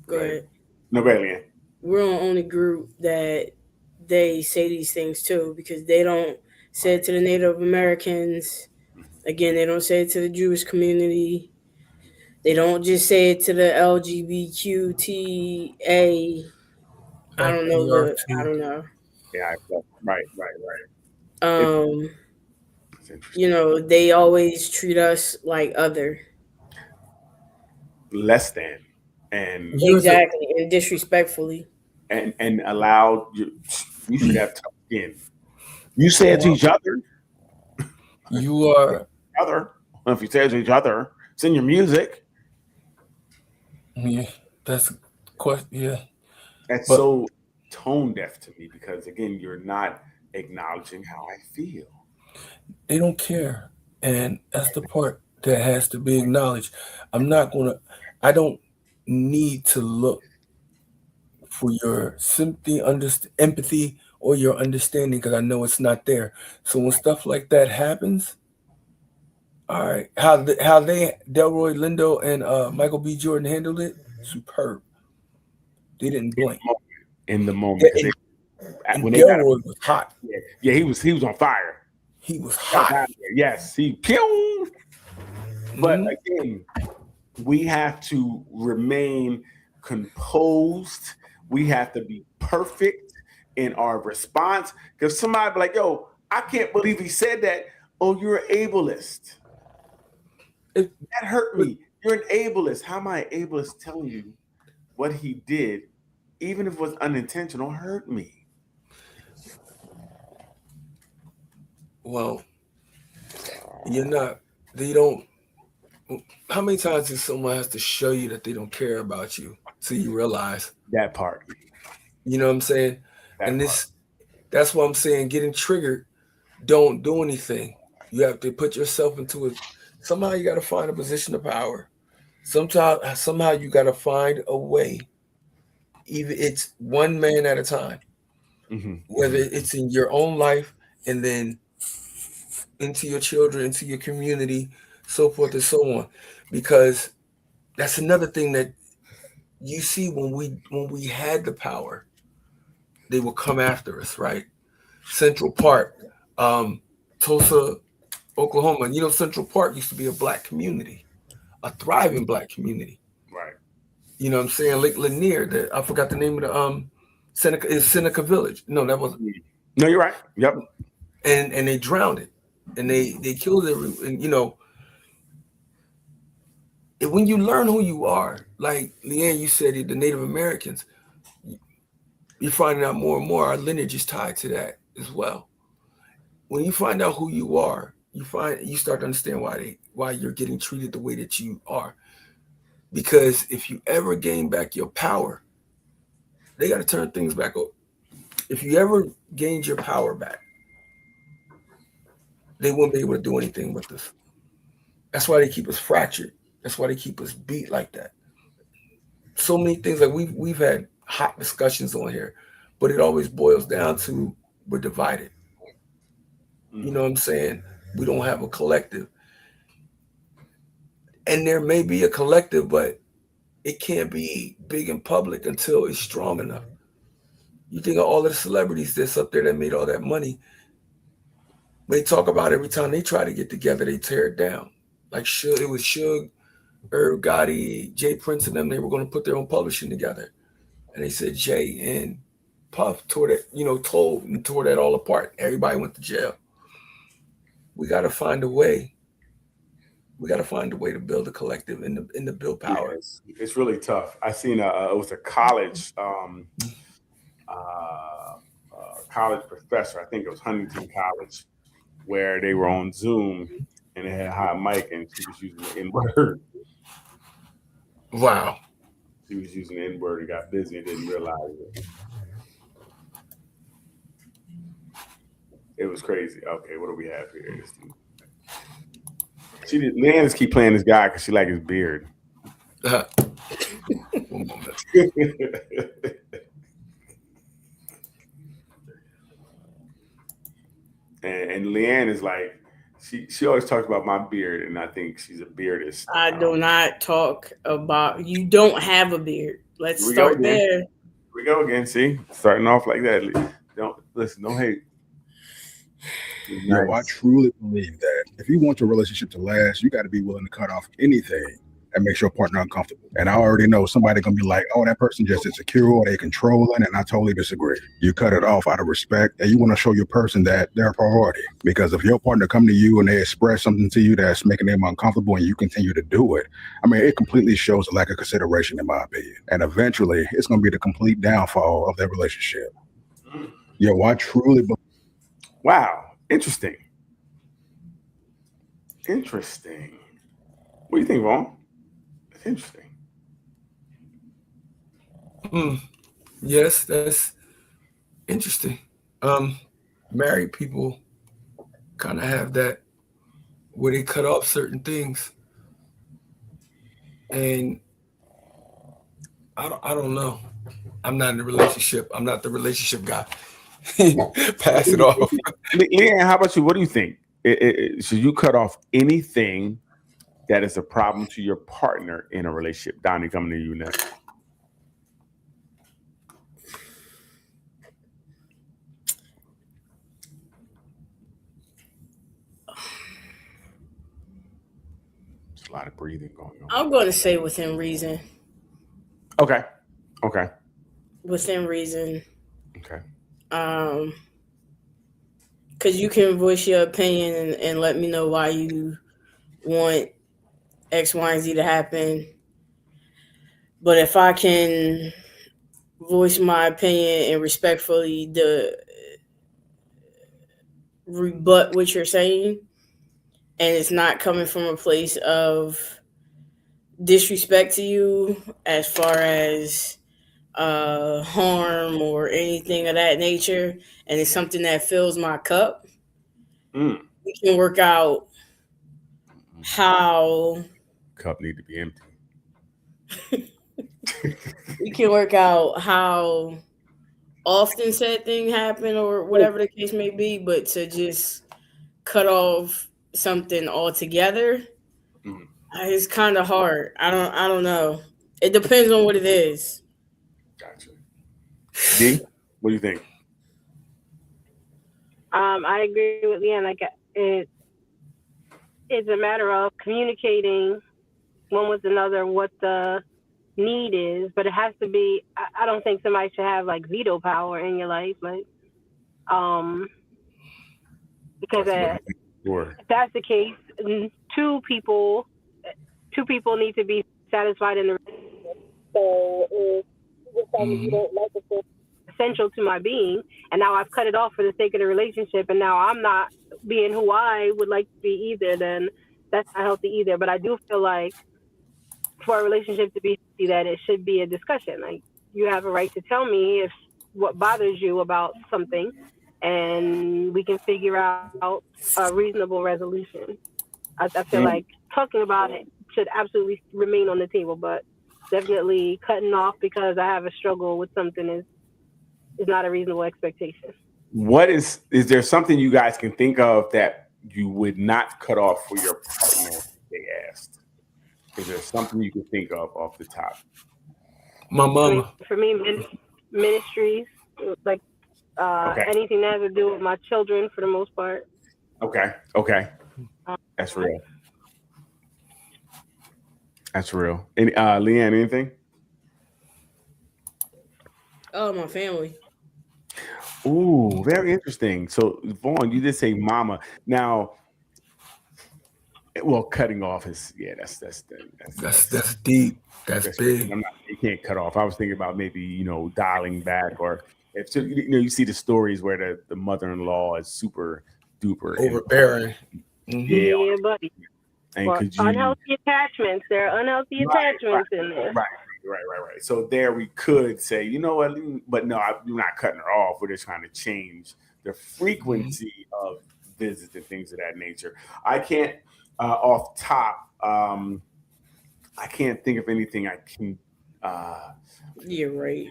Go ahead. No, go ahead, Leanne. We're the only group that they say these things to, because they don't say it to the Native Americans. Again, they don't say it to the Jewish community. They don't just say it to the LGBTQTA. I don't know. Yeah, right. They always treat us like other. Less than. And exactly, and disrespectfully. And allowed you should have tough skin. You say it to each other. You are other. If you say it to each other, it's in your music. Yeah, that's quite, yeah. That's so tone deaf to me, because again, you're not acknowledging how I feel. They don't care, and that's the part that has to be acknowledged. I don't need to look for your sympathy, empathy, or your understanding, because I know it's not there. So when stuff like that happens, all right, how they Delroy Lindo and Michael B. Jordan handled it, superb. They didn't blink in the moment. When Delroy was hot. Yeah, he was on fire. He was hot. Yes, he killed. But again, we have to remain composed. We have to be perfect in our response, because somebody be like, yo, I can't believe he said that. Oh, you're an ableist. That hurt me. You're an ableist. How am I an ableist telling you what he did, even if it was unintentional, hurt me? Well, they don't. How many times does someone has to show you that they don't care about you so you realize that part? You know what I'm saying? That's what I'm saying. Getting triggered, don't do anything. You have to put yourself into it. Somehow you got to find a position of power. Somehow you got to find a way. Even it's one man at a time. Mm-hmm. Whether it's in your own life and then into your children, into your community, so forth and so on. Because that's another thing that you see when we had the power, they will come after us, right? Central Park, Tulsa, Oklahoma. Central Park used to be a Black community, a thriving Black community. Right. You know what I'm saying? Lake Lanier, I forgot the name of the Seneca Village. No, that wasn't. No, you're right. Yep. And they drowned it. And they killed it. And when you learn who you are, like Leanne, you said the Native Americans, you're finding out more and more our lineage is tied to that as well. When you find out who you are, you start to understand why you're getting treated the way that you are. Because if you ever gain back your power, they got to turn things back up. If you ever gained your power back, they wouldn't be able to do anything with us. That's why they keep us fractured. That's why they keep us beat like that. So many things, like we've had hot discussions on here, but it always boils down to we're divided. You know what I'm saying? We don't have a collective. And there may be a collective, but it can't be big and public until it's strong enough. You think of all of the celebrities that's up there that made all that money. They talk about every time they try to get together, they tear it down. Like it was Suge, Irv Gotti, Jay Prince, and them. They were going to put their own publishing together, and they said Jay and Puff tore that all apart. Everybody went to jail. We got to find a way. We got to find a way to build a collective and to build power. Yeah, it's really tough. I seen it was a college college professor. I think it was Huntington College, where they were on Zoom and they had a hot mic and she was using the N-word. Wow. She was using the N-word and got busy and didn't realize it. It was crazy. Okay, what do we have here? Leanne just keep playing this guy because she like his beard. One moment. and Leanne is like, she always talks about my beard, and I think she's a beardist. I do not talk about. You don't have a beard. Let's start there. Here we go again. See, starting off like that. Don't hate. Yo, I truly believe that if you want your relationship to last, you got to be willing to cut off anything that makes your partner uncomfortable. And I already know somebody gonna be like, oh, that person just insecure or they controlling, and I totally disagree. You cut it off out of respect, and you want to show your person that they're a priority. Because if your partner come to you and they express something to you that's making them uncomfortable and you continue to do it, I mean, it completely shows a lack of consideration, in my opinion. And eventually, it's gonna be the complete downfall of their relationship. Yo, I truly believe. Wow. Interesting. What do you think, Vaughn? That's interesting. Yes, that's interesting. Married people kind of have that where they cut off certain things, and I don't know. I'm not in a relationship. I'm not the relationship guy. Pass it off. Leanne, how about you? What do you think? Should you cut off anything that is a problem to your partner in a relationship? Donnie, coming to you next. There's a lot of breathing going on. I'm going to say within reason. Okay. Within reason. Okay. Because you can voice your opinion and let me know why you want X, Y, and Z to happen. But if I can voice my opinion and respectfully rebut what you're saying, and it's not coming from a place of disrespect to you as far as harm or anything of that nature, and it's something that fills my cup, we can work out how cup need to be empty. We can work out how often said thing happen or whatever the case may be, but to just cut off something altogether, it's kind of hard. I don't know. It depends on what it is. Gotcha. D, what do you think? I agree with Leanne. Like it's a matter of communicating one with another what the need is, but it has to be. I don't think somebody should have like veto power in your life, like, because if that's the case, two people need to be satisfied in the relationship. So if you don't like it, essential to my being, and now I've cut it off for the sake of the relationship, and now I'm not being who I would like to be either, then that's not healthy either. But I do feel like for a relationship to be healthy, that it should be a discussion. Like, you have a right to tell me if what bothers you about something, and we can figure out a reasonable resolution. I feel like talking about it should absolutely remain on the table, but definitely cutting off because I have a struggle with something is not a reasonable expectation. What is there something you guys can think of that you would not cut off for your partner if they asked? Is there something you can think of off the top? My mama. For me, ministries, like anything that has to do with my children for the most part. Okay. That's real. That's real. Any, Leanne, anything? Oh, my family. Ooh, very interesting. So, Vaughn, you did say mama. Now, well, cutting off is that's deep. That's big. You can't cut off. I was thinking about maybe dialing back, or if you see the stories where the mother-in-law is super duper overbearing. Yeah, buddy. And unhealthy attachments. There are unhealthy attachments in there. Right. Right. So there we could say, you know what, but no, we're not cutting her off. We're just trying to change the frequency of visits and things of that nature. I can't, off top, I can't think of anything I can. You're right.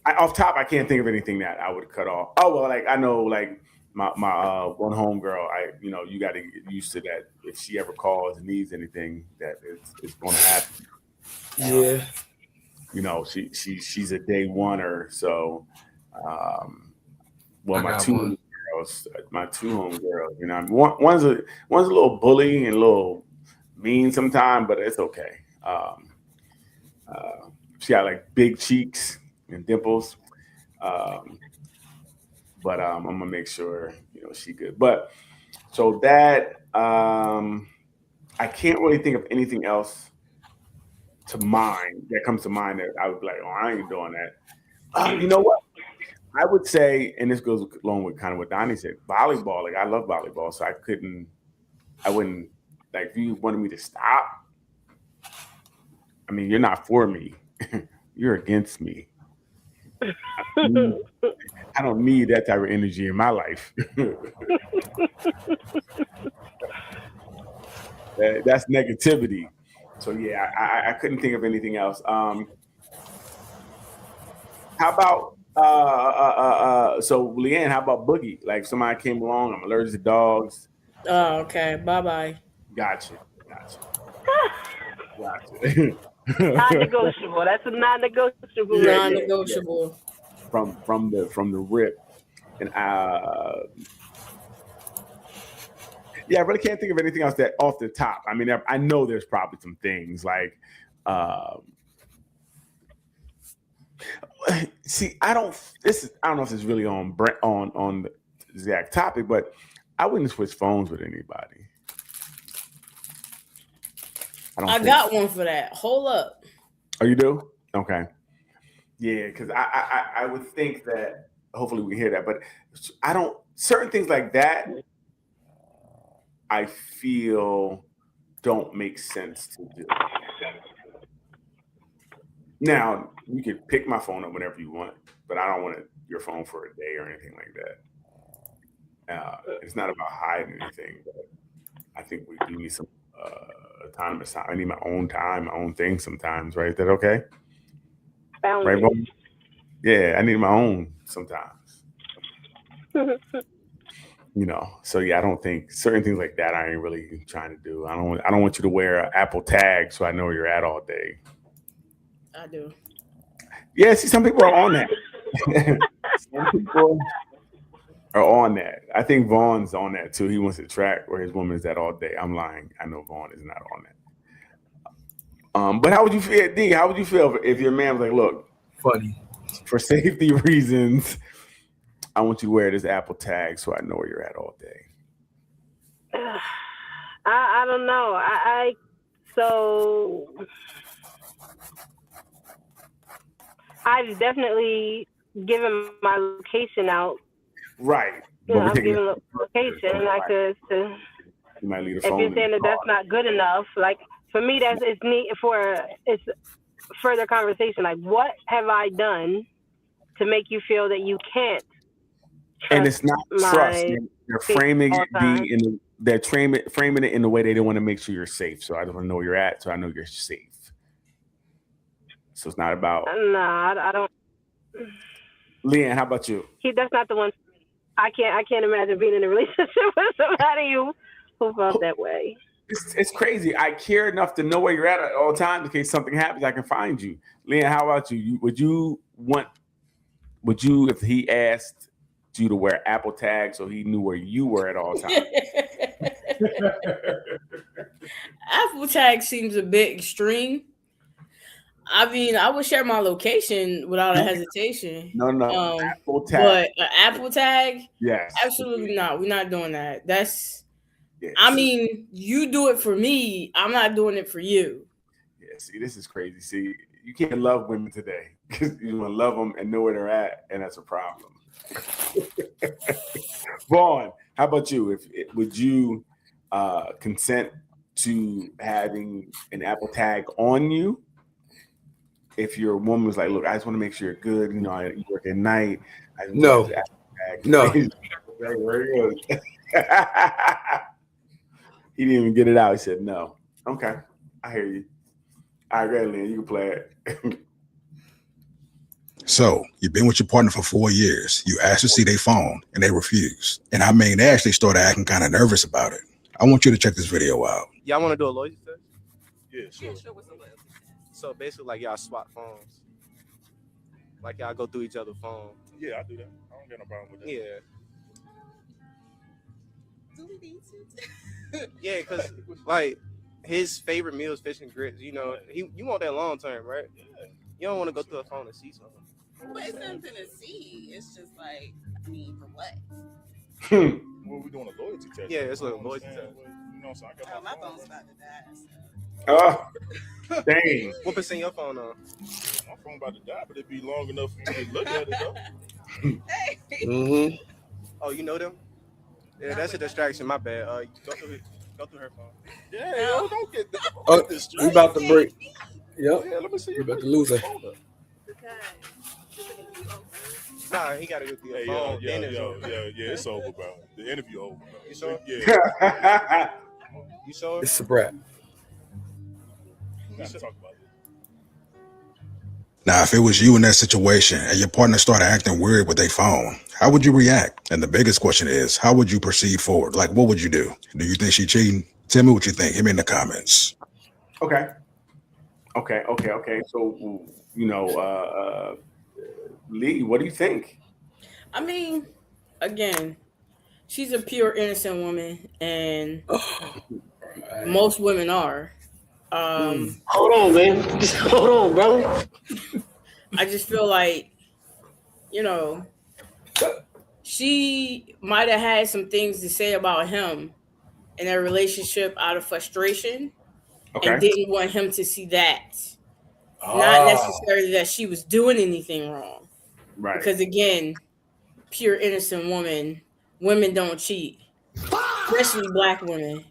Off top, I can't think of anything that I would cut off. Oh well, like I know, like my one homegirl. You got to get used to that. If she ever calls and needs anything, that it's going to happen. Yeah. She's a day oneer. So, my two homegirls. One's a little bully and a little mean sometimes, but it's okay. She got like big cheeks and dimples, but I'm gonna make sure she good. But so that I can't really think of anything else that comes to mind that I would be like, oh, I ain't doing that. You know what? I would say, and this goes along with kind of what Donnie said, volleyball. Like I love volleyball, so I wouldn't like if you wanted me to stop. I mean, you're not for me. You're against me. I don't need that type of energy in my life. That's negativity. So yeah, I couldn't think of anything else. How about so Leanne? How about Boogie? Like somebody came along, I'm allergic to dogs. Oh, okay. Bye. Gotcha. Non-negotiable. That's a non-negotiable. Non-negotiable. From the rip, and I really can't think of anything else that off the top. I mean, I know there's probably some things like, see, I don't know if it's really on the exact topic, but I wouldn't switch phones with anybody. I got one for that. Hold up. Oh, you do? Okay. Yeah, because I would think that hopefully we hear that, but I don't. Certain things like that, I feel don't make sense to do. Now you can pick my phone up whenever you want, but I don't want your phone for a day or anything like that. It's not about hiding anything, but I think we do need some autonomous time. I need my own time, my own thing sometimes, right? Is that okay? Boundaries. Right? Yeah, I need my own sometimes. So yeah, I don't think certain things like that I ain't really trying to do. I don't want you to wear an Apple tag so I know where you're at all day. I do. Yeah, see, some people are on that. Some people are on that. I think Vaughn's on that too. He wants to track where his woman is at all day. I'm lying. I know Vaughn is not on that. But how would you feel, D? How would you feel if your man was like, look, funny, for safety reasons, I want you to wear this Apple tag so I know where you're at all day? I don't know. I've definitely given my location out. Right. I'm giving a location. I could. You might leave the if phone. You're saying that that's not good enough, like for me, it's neat for it's further conversation. Like, what have I done to make you feel that you can't? And it's not trust. They're framing it framing it in the way they don't want to make sure you're safe. So I don't want to know where you're at, so I know you're safe. So it's not about. No, I don't. Leanne, how about you? That's not the one. I can't imagine being in a relationship with somebody who felt that way. It's crazy. I care enough to know where you're at all times in case something happens, I can find you. Leanne, how about you? Would you if he asked you to wear Apple tag so he knew where you were at all times? Apple tag seems a bit extreme. I mean, I would share my location without a hesitation. No. Apple tag. But an Apple tag? Yes. Absolutely not. We're not doing that. I mean, you do it for me. I'm not doing it for you. Yeah, see, this is crazy. See, you can't love women today because you want to love them and know where they're at, and that's a problem. Vaughn, how about you? Would you consent to having an Apple tag on you? if your woman was like, look, I just want to make sure you're good. You know, you work at night. I just No. want to act No. Very good. He didn't even get it out. He said no. Okay, I hear you. All right, go ahead, Lynn. You can play it. So you've been with your partner for 4 years. You asked to see their phone and they refused. And I mean, they actually started acting kind of nervous about it. I want you to check this video out. Y'all want to do a loyalty test? Yeah, sure. Yeah, sure. What's a loyalty test? So basically, like y'all swap phones. Like y'all go through each other's phone. Yeah, I do that. I don't get no problem with that. Yeah. Do we need to? Yeah, because like his favorite meal is fish and grits. You know, you want that long term, right? Yeah. You don't want to go through a phone and see something. But it's something to see. It's just like, I mean, for what? Well, we doing a loyalty test. Yeah, it's a I loyalty understand test. what- You know, so I got Oh, my phone's about to die. So. Oh, dang. What percent your phone on? my phone about to die, but it'd be long enough for me to look at it though. Mm-hmm. Oh, you know them? Yeah, that's a distraction. My bad. Go through her phone. Yeah, yo, don't get that. Oh, we about to break. Yep. Yeah, let me see. We about to lose her. Nah, he gotta go through your Hey, phone. yeah, then it's over. it's over, bro. The interview over, bro. You sure? Yeah, You sure? It's a wrap. we gotta talk about it. Now, if it was you in that situation and your partner started acting weird with their phone, how would you react? And the biggest question is, how would you proceed forward? Like, what would you do? Do you think she cheating? Tell me what you think. Hit me in the comments. Okay. So, you know, Lee, what do you think? I mean, again, she's a pure innocent woman, and most women are. Hold on, man. Just hold on, bro. I just feel like, you know, she might have had some things to say about him in their relationship out of frustration, and didn't want him to see that. Not necessarily that she was doing anything wrong. Right. Because again, pure innocent women don't cheat, especially black women.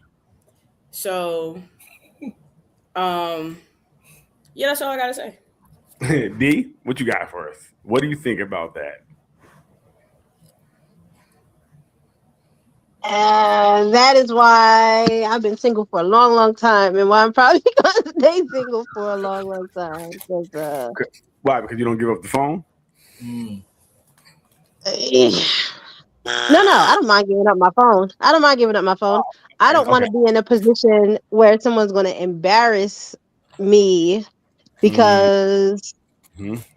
So, yeah, that's all I gotta say. D, what you got for us? What do you think about that? And that is why I've been single for a long, long time, and why I'm probably going to stay single for a long, long time. Why? Because you don't give up the phone? No, I don't mind giving up my phone. I don't want to be in a position where someone's going to embarrass me because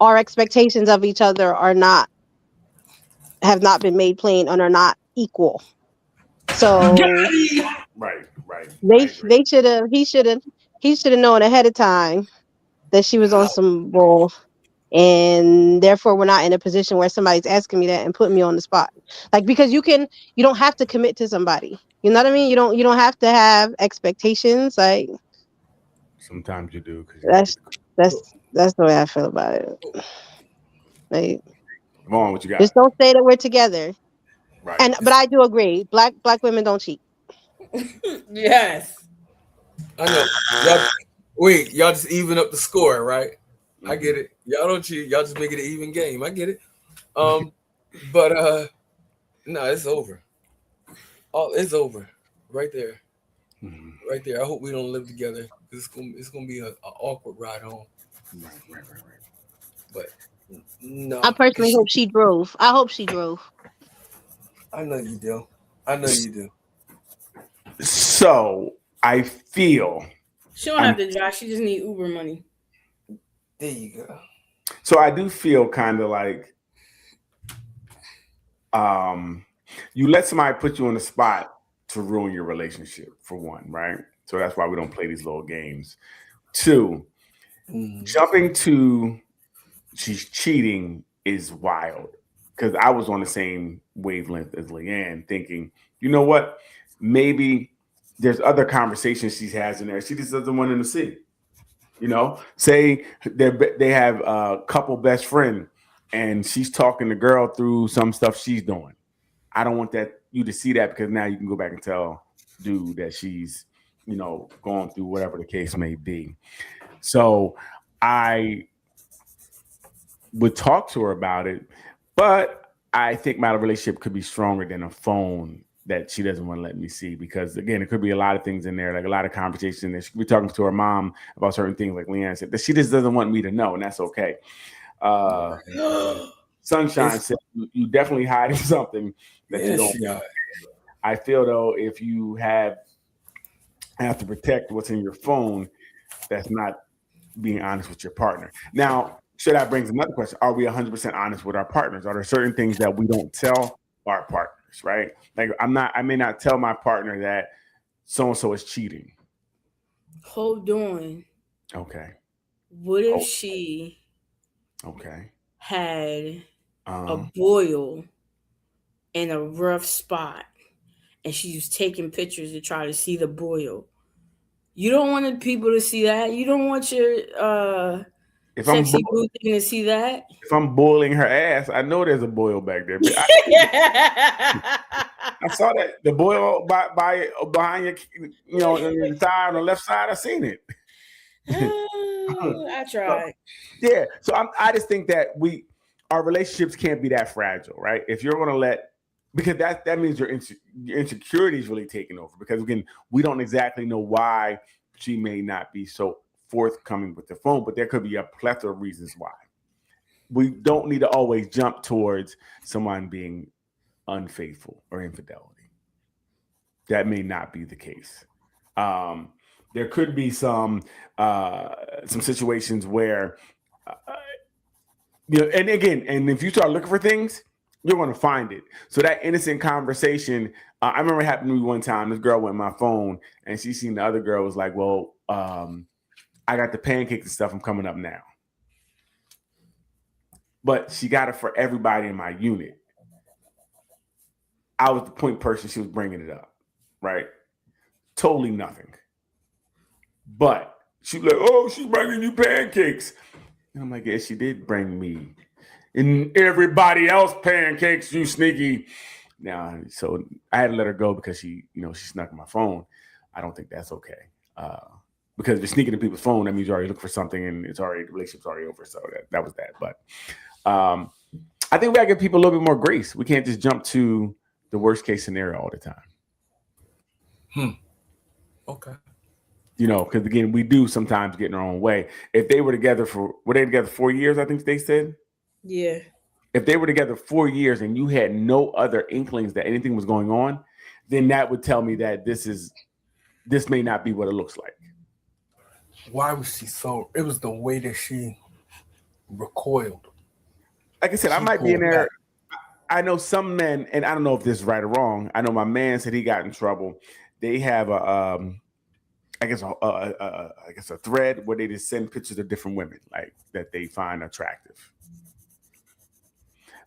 our expectations of each other have not been made plain and are not equal. So right. He should have known ahead of time that she was on some bull, and therefore we're not in a position where somebody's asking me that and putting me on the spot. Like, because you don't have to commit to somebody. You know what I mean? You don't have to have expectations. Like, sometimes you do. That's the way I feel about it. Like, come on, what you got? Just don't say that we're together. Right. But I do agree. Black women don't cheat. Yes. I know. Y'all just even up the score, right? I get it. Y'all don't cheat. Y'all just make it an even game. I get it. But no, it's over. It's over. Right there. Right there. I hope we don't live together. It's gonna be an awkward ride home. Right. But no. I personally hope she drove. I hope she drove. I know you do. So I feel she don't have to drive. She just need Uber money. There you go. So I do feel kind of like you let somebody put you on the spot to ruin your relationship, for one, right? So that's why we don't play these little games. Two, jumping to she's cheating is wild, because I was on the same wavelength as Leanne, thinking, you know what? Maybe there's other conversations she has in there. She just doesn't want him to see. You know, say they have a couple best friend and she's talking the girl through some stuff she's doing. I don't want you to see that, because now you can go back and tell dude that she's, you know, going through whatever the case may be. So I would talk to her about it, but I think my relationship could be stronger than a phone that she doesn't want to let me see, because again, it could be a lot of things in there, like a lot of conversation that she could be talking to her mom about certain things, like Leanne said, that she just doesn't want me to know, and that's okay. Sunshine said you definitely hiding something that you don't. I feel though, if you have to protect what's in your phone, that's not being honest with your partner. Now, so that brings another question: are we 100% honest with our partners? Are there certain things that we don't tell our partners? Right? Like I may not tell my partner that so and so is cheating. Hold on. Okay. What if she had a boil in a rough spot and she was taking pictures to try to see the boil? You don't want people to see that. You don't want your sexy boo thing to see that. If I'm boiling her ass, I know there's a boil back there. But I saw that the boil behind your, in the thigh on the left side. I seen it. I tried. Yeah. So I just think that our relationships can't be that fragile, right? If you're going to because that means your insecurity is really taking over. Because again, we don't exactly know why she may not be so forthcoming with the phone, but there could be a plethora of reasons why. We don't need to always jump towards someone being unfaithful or infidelity. That may not be the case. There could be some situations where, and again, and if you start looking for things, you're going to find it. So that innocent conversation, I remember it happened to me one time. This girl went on my phone and she seen the other girl was like, well, I got the pancakes and stuff. I'm coming up now. But she got it for everybody in my unit. I was the point person. She was bringing it up, right? Totally nothing. But she was like, oh, she's bringing you pancakes. And I'm like, yeah, she did bring me and everybody else pancakes, you sneaky. Now, so I had to let her go because she snuck my phone. I don't think that's okay. Because if you're sneaking in people's phone, that means you already look for something and the relationship's already over. So that was that. But I think we gotta give people a little bit more grace. We can't just jump to the worst case scenario all the time. Okay. Because again, we do sometimes get in our own way. If they were together 4 years, I think they said. Yeah. If they were together 4 years and you had no other inklings that anything was going on, then that would tell me that this may not be what it looks like. Why was she so? It was the way that she recoiled. Like I said, I might be in there. I know some men, and I don't know if this is right or wrong. I know my man said he got in trouble. They have a thread where they just send pictures of different women like that they find attractive.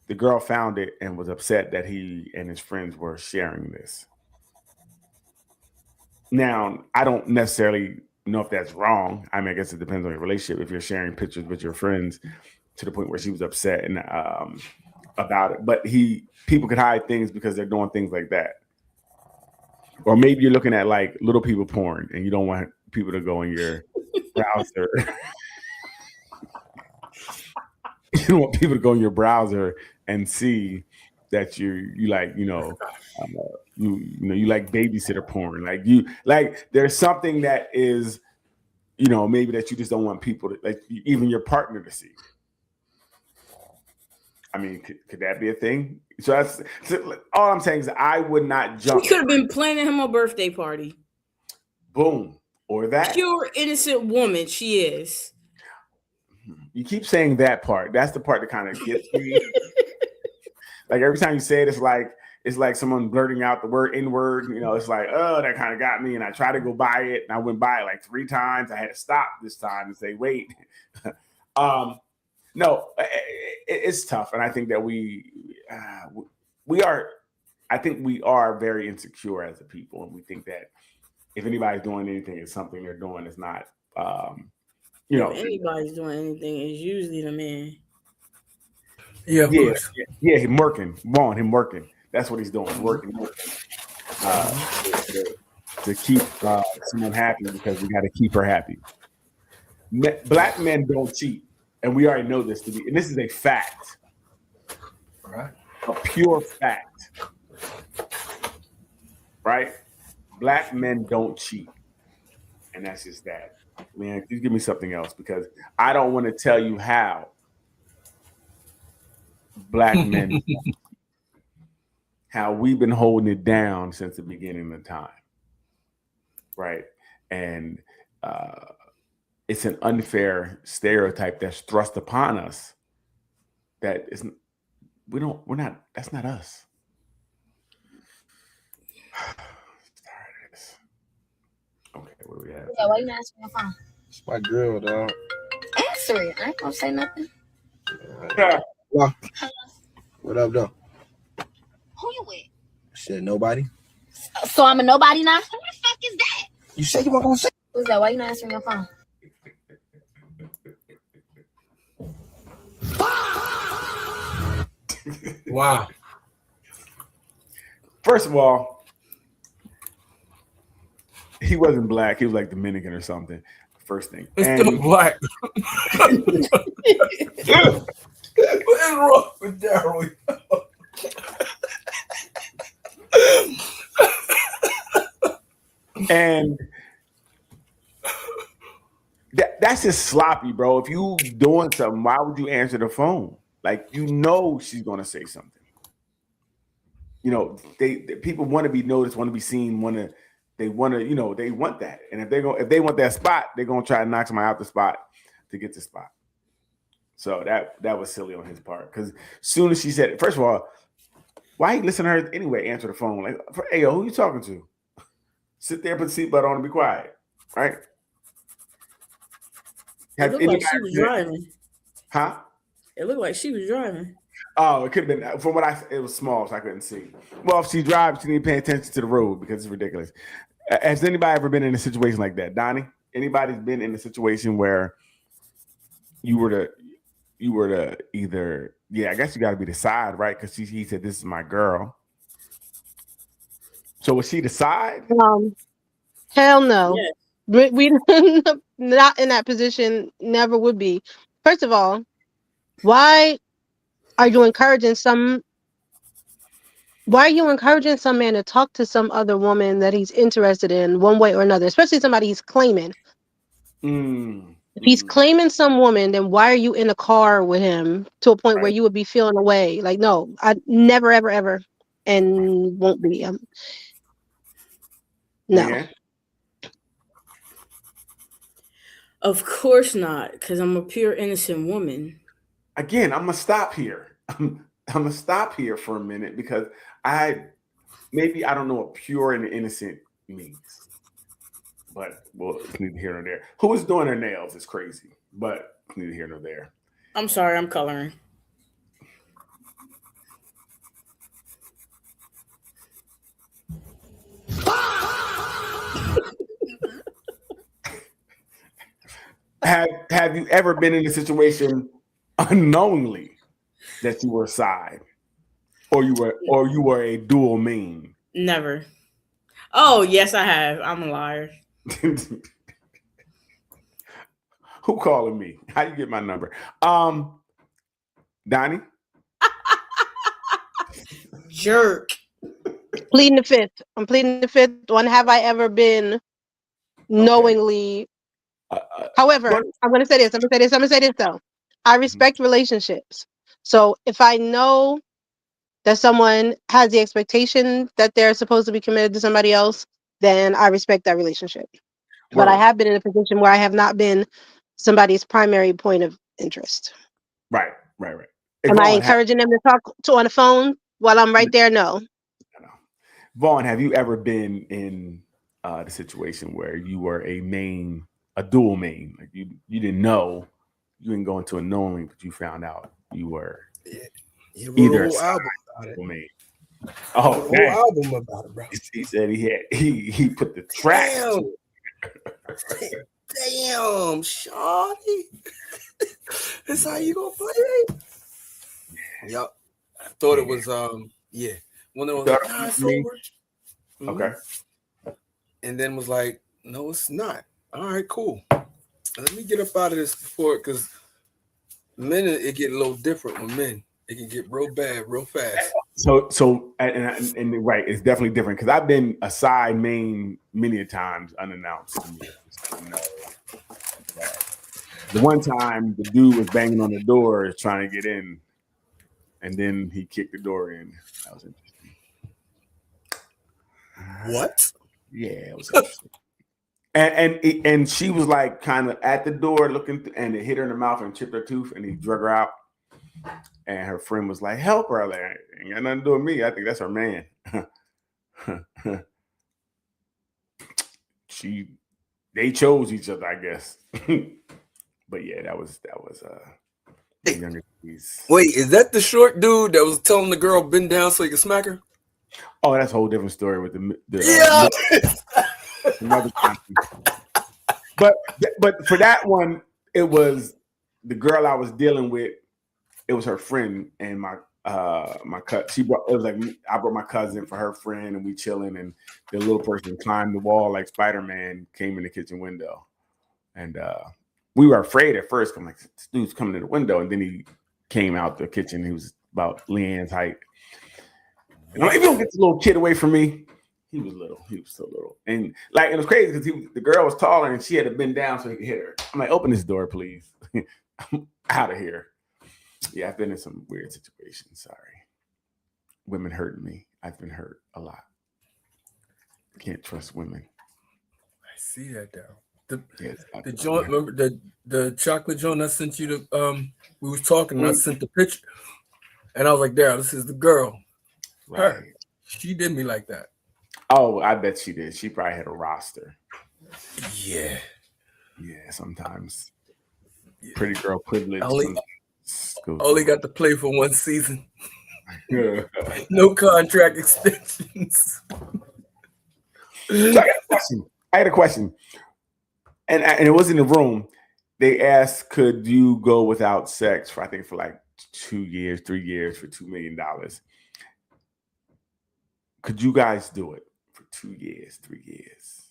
The girl found it and was upset that he and his friends were sharing this. Now, I don't necessarily know if that's wrong. I mean, I guess it depends on your relationship. If you're sharing pictures with your friends to the point where she was upset and about it, but people could hide things because they're doing things like that. Or maybe you're looking at like little people porn and you don't want people to go in your browser. You don't want people to go in your browser and see that you like babysitter porn. There's something that is, maybe that you just don't want people to, like, even your partner to see. I mean, could that be a thing? So all I'm saying is I would not jump. She could have been planning him a birthday party. Boom. Or that. Pure innocent woman she is. You keep saying that part. That's the part that kind of gets me. Like every time you say it, it's like someone blurting out the word N-word. It's like, oh, that kind of got me. And I tried to go buy it, and I went by it like 3 times. I had to stop this time and say, wait. No, it's tough, and I think that we are very insecure as a people, and we think that if anybody's doing anything, it's something they're doing. It's not, If anybody's doing anything, it's usually the man. Yeah, him working. Him working. That's what he's doing, working. To keep someone happy because we got to keep her happy. Black men don't cheat. and we already know this to be, and this is a fact, Right. a pure fact, right? Black men don't cheat, and that's just that. Man, you give me something else because I don't want to tell you how black men, how we've been holding it down since the beginning of time, right? And it's an unfair stereotype that's thrust upon us that isn't. We're not. That's not us. Okay, what do we have? Yeah, why you not answering your phone? It's my girl, dog. Answer it. I ain't gonna say nothing. Well, what up, though? Who you with? Shit, nobody. So I'm a nobody now? Who the fuck is that? You said you weren't gonna say. Who's that? Why you not answering your phone? Wow. First of all, he wasn't black. He was like Dominican or something. First thing. It's And still black. What is wrong with Daryl? and that's just sloppy, bro. If you doing something, why would you answer the phone? Like, you know she's gonna say something. You know, they people want to be noticed, want to be seen, they want that. And if they want that spot, they're gonna try to knock somebody out the spot to get the spot. So that was silly on his part. Because as soon as she said it, first of all, why you listen to her anyway? Answer the phone. Like, hey, yo, who you talking to? Sit there, put the seatbelt on, and be quiet. Right? It looked like she was driving. Huh? It looked like she was driving. Oh, it could have been. From what it was small, so I couldn't see. Well, if she drives, she need to pay attention to the road because it's ridiculous. Has anybody ever been in a situation like that? Donnie? Anybody's been in a situation where you were to either, I guess you got to be the side, right? Because he said, this is my girl. So was she the side? Hell no. Yes. We not in that position, never would be. First of all, why are you encouraging some man to talk to some other woman that he's interested in one way or another, especially somebody he's claiming? If he's claiming some woman, then why are you in a car with him to a point where you would be feeling away? Like, no, I never, ever, ever, and won't be. No. Yeah. Of course not, because I'm a pure innocent woman. Again, I'm gonna stop here. I'm gonna stop here for a minute because I don't know what pure and innocent means. But well, it's neither here nor there. Who is doing her nails is crazy, but neither here nor there. I'm sorry, I'm coloring. Have you ever been in a situation unknowingly that you were a side, or you were a dual main? Never. Oh yes, I have. I'm a liar. Who calling me? How you get my number? Donnie? Jerk. Pleading the fifth. I'm pleading the fifth one. Have I ever been knowingly? However, I'm going to say this. I'm going to say this though. I respect relationships. So if I know that someone has the expectation that they're supposed to be committed to somebody else, then I respect that relationship. But I have been in a position where I have not been somebody's primary point of interest. Right. Am I encouraging them to talk on the phone while I'm right there? No. Vaughn, have you ever been in the situation where you were a dual main? Like you didn't know, you didn't go into a knowing, but you found out you were either a side or main. Oh, whole album about it, bro. He said he put the track. Damn, shawty. That's how you gonna play it? Yep. I thought it was one of those Okay. And then was like, no, it's not. All right, cool. Let me get up out of this before, because Men, it get a little different with men. It can get real bad real fast. So and right, it's definitely different because I've been a side main many a times unannounced to me. The one time the dude was banging on the door trying to get in, and then he kicked the door in. That was interesting. What? Yeah, it was interesting. And she was like kind of at the door looking, and it hit her in the mouth and chipped her tooth, and he drug her out. And her friend was like, "Help her!" Like, ain't got nothing to do with me. I think that's her man. They chose each other, I guess. But yeah, that was younger days. Wait, is that the short dude that was telling the girl bend down so he could smack her? Oh, that's a whole different story with the another but for that one, it was the girl I was dealing with. It was her friend and my cut. She brought. It was like I brought my cousin for her friend, and we chilling. And the little person climbed the wall like Spider-Man, came in the kitchen window, and we were afraid at first. I'm like, this dude's coming to the window, and then he came out the kitchen. He was about Leanne's height. And I'm like, if you don't get this little kid away from me. He was little. He was so little, and like it was crazy because the girl was taller, and she had to bend down so he could hit her. I'm like, open this door, please. I'm out of here. Yeah, I've been in some weird situations. Sorry. Women hurt me. I've been hurt a lot. Can't trust women. I see that now. The joint, yeah. remember the chocolate joint I sent you to we was talking and I sent the picture and I was like, Daryl, this is the girl. Right. Her. She did me like that. Oh, I bet she did. She probably had a roster. Yeah. Yeah, sometimes. Yeah. Pretty girl privilege. Only got to play for one season. No contract extensions. So I had a question. And it was in the room. They asked, could you go without sex for, I think, for like 2 years, 3 years for $2 million? Could you guys do it for 2 years, 3 years?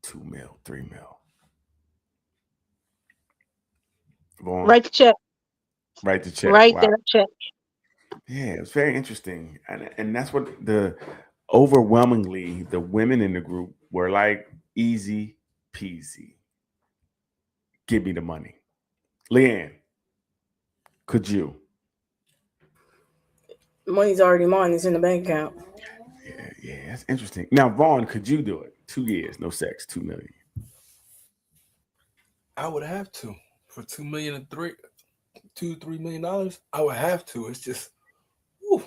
2 mil, 3 mil. Vaughn? Write the check. Write the check. Write wow. that check. Yeah, it was very interesting. And that's what overwhelmingly the women in the group were like, easy peasy. Give me the money. Leanne, could you? Money's already mine. It's in the bank account. Yeah, that's interesting. Now, Vaughn, could you do it? 2 years, no sex, 2 million. I would have to for $2 million and $3 million. I would have to. It's just, whew.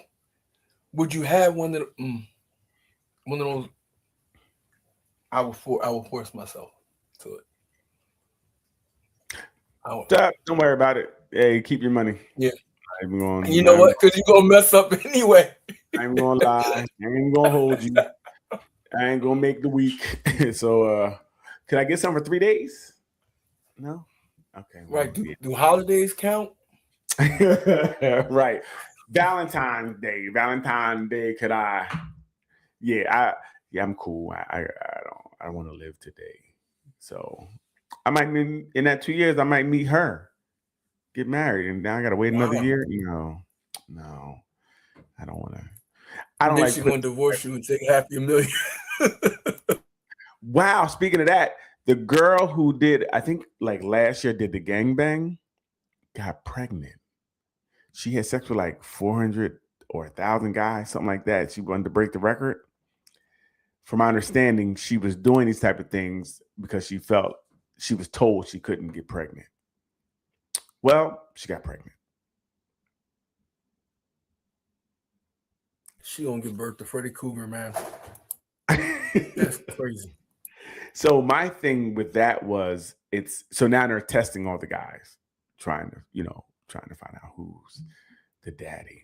Would you have one of those? I will force myself to it. Don't worry about it. Hey, keep your money. Yeah. You know what? Because you're gonna mess up anyway. I ain't gonna lie. I ain't gonna hold you. I ain't gonna make the week. So can I get some for 3 days? No? Okay. Well, right. Do holidays count? Right. Valentine's Day. Could I? Yeah, I'm cool. I don't want to live today. So I might meet in that 2 years, I might meet her, get married, and now I gotta wait another year. No. I don't want to. I don't then like. She's gonna divorce you and take half your million. Wow. Speaking of that, the girl who did, I think like last year, did the gangbang, got pregnant. She had sex with like 400 or 1,000 guys, something like that. She wanted to break the record. From my understanding, she was doing these type of things because she was told she couldn't get pregnant. Well, she got pregnant. She gonna give birth to Freddy Krueger, man. That's crazy. So my thing with that was so now they're testing all the guys, trying to find out who's the daddy.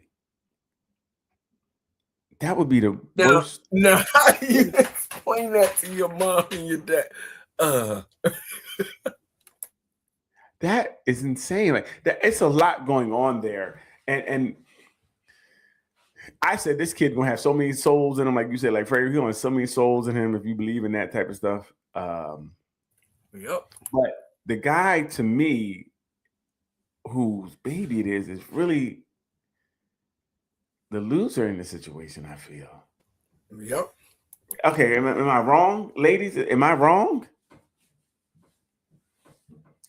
That would be the worst. Now, how do you explain that to your mom and your dad? That is insane. Like that, it's a lot going on there. And I said this kid gonna have so many souls in him, like you said, like Freddie, he gonna have so many souls in him if you believe in that type of stuff. Yep. But the guy, to me, whose baby it is really the loser in the situation, I feel. Yep. Okay, am I wrong, ladies? Am I wrong?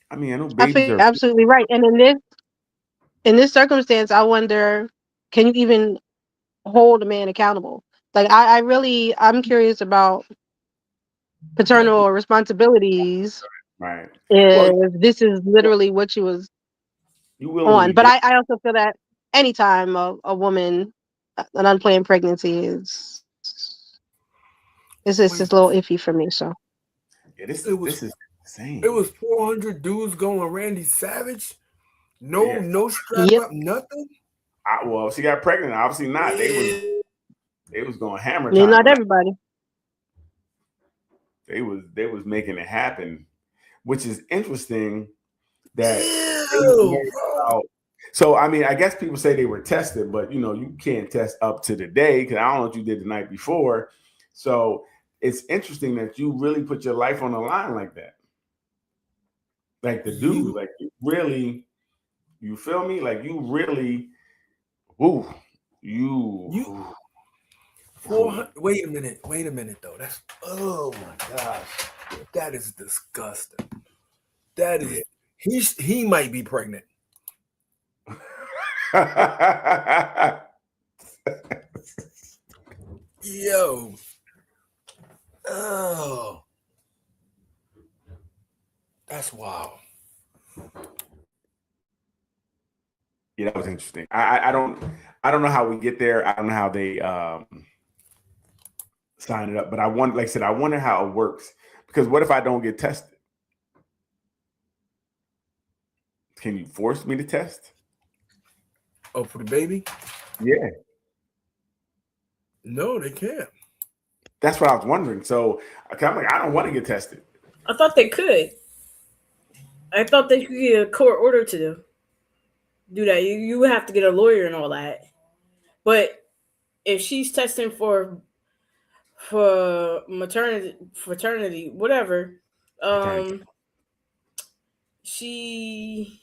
I mean, I know I babies feel are. you're absolutely right. And in this circumstance, I wonder, can you even hold a man accountable? Like I'm curious about paternal responsibilities Right. Well, if this is literally what she was you will when on. you But get. I also feel that anytime a woman, an unplanned pregnancy it's just a little iffy for me. So Yeah, this is insane. It was 400 dudes going Randy Savage. No, Yeah. no strap Yep. up, nothing. Well, she got pregnant. Obviously not. They was going hammer yeah, time. not everybody. They was making it happen, which is interesting. That Ew, so I mean, I guess people say they were tested, but you know, you can't test up to the day because I don't know what you did the night before. So it's interesting that you really put your life on the line like that. Like the dude, like you really, you feel me? Like you really, woo, you. 400. Wait a minute though. That's, oh my gosh, that is disgusting. That is, he might be pregnant. Yo. Oh. That's wild. Yeah, that was interesting. I don't know how we get there. I don't know how they sign it up, but I wonder how it works. Because what if I don't get tested? Can you force me to test? Oh, for the baby? Yeah. No, they can't. That's what I was wondering. So I'm like, I don't want to get tested. I thought they could. I thought they could get a court order to do that. You would have to get a lawyer and all that. But if she's testing for fraternity, whatever, she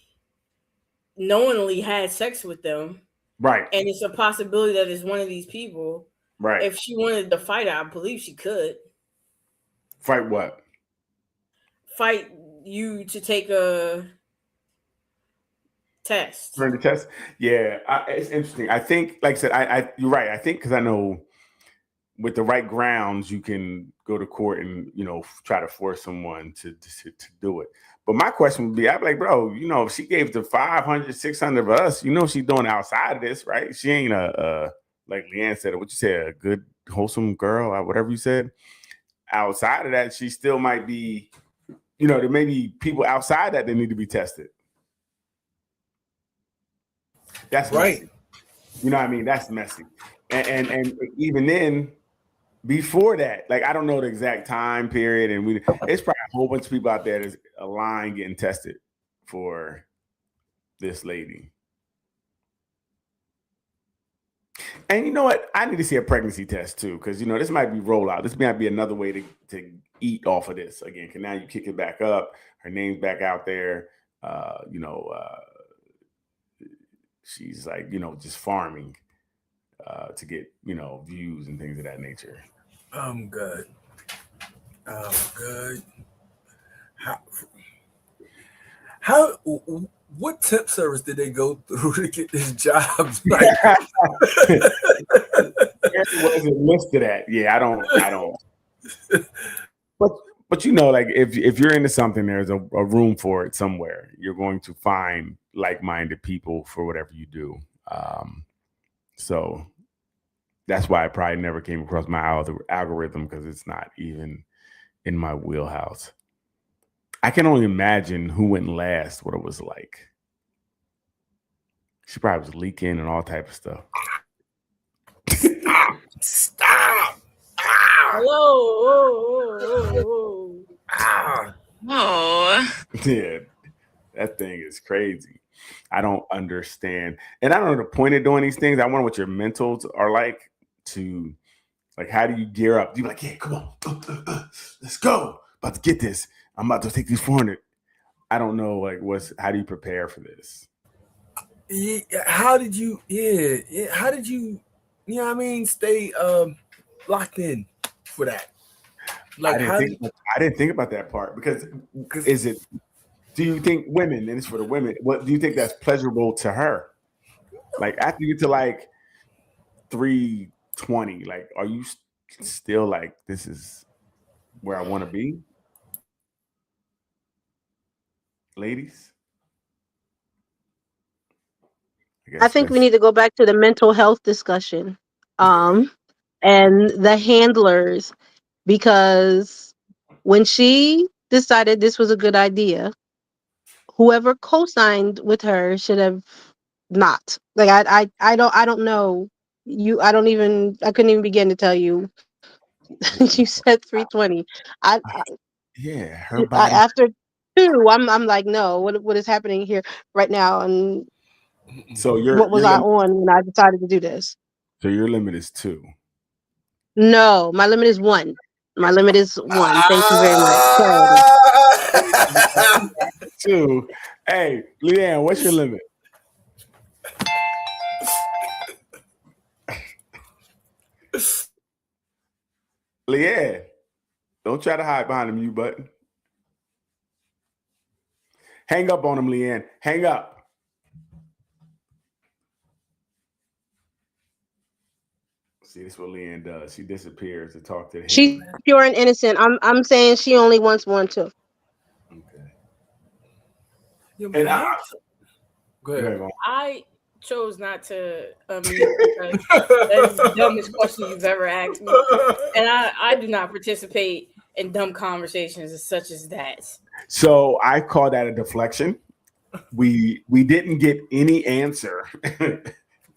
knowingly had sex with them. Right. And it's a possibility that it's one of these people. Right. If she wanted to fight it, I believe she could. Fight what? Fight you to take a test. Turn the test? Yeah, it's interesting. I think, like I said, you're right. I think because I know with the right grounds, you can go to court and, you know, try to force someone to do it. But my question would be, I'd be like, bro, you know, if she gave the 500, 600 of us, you know, she's doing outside of this, right? She ain't like Leanne said, what you said, a good, wholesome girl, or whatever you said. Outside of that, she still might be, you know, there may be people outside that need to be tested. That's right. Messy. You know what I mean? That's messy. And even then, before that, like I don't know the exact time period, and it's probably a whole bunch of people out there that's a line getting tested for this lady. And you know what? I need to see a pregnancy test too, because you know this might be rollout. This might be another way to eat off of this again. Because now you kick it back up. Her name's back out there. She's like, you know, just farming to get, you know, views and things of that nature. I'm good. How what temp service did they go through to get this job? Like, it wasn't listed at. Yeah, I don't. But you know, like if you're into something, there's a room for it somewhere. You're going to find like-minded people for whatever you do. So that's why I probably never came across my algorithm, because it's not even in my wheelhouse. I can only imagine who went last, what it was like. She probably was leaking and all type of stuff. Stop! Whoa. Yeah, that thing is crazy. I don't understand. And I don't know the point of doing these things. I wonder what your mentals are like to, like, how do you gear up? You're like, yeah, come on. Let's go. About to get this. I'm about to take these 400. I don't know, like, how do you prepare for this? How did you? Yeah. How did you? You know what I mean? Stay locked in for that. Like I didn't think about that part because is it? Do you think women? And it's for the women. What do you think that's pleasurable to her? Like after you get to like 320, like are you still like this is where I want to be, ladies? I think we need to go back to the mental health discussion, and the handlers, because when she decided this was a good idea, whoever co-signed with her should have not. Like I don't know. I couldn't even begin to tell you. You said 320. Yeah, her body. After 2, I'm like, no, what is happening here right now? And so what was I on when I decided to do this? So your limit is 2. No, my limit is 1. My limit is 1. Thank you very much. 2. Hey, Leanne, what's your limit? Leanne, don't try to hide behind the mute button. Hang up on him, Leanne. Hang up. See, this is what Leanne does. She disappears to talk to the She's pure and innocent. I'm saying she only wants 1 too. Okay. And go ahead. I chose not to unmute because that's the dumbest question you've ever asked me. And I do not participate in dumb conversations such as that. So I call that a deflection. We didn't get any answer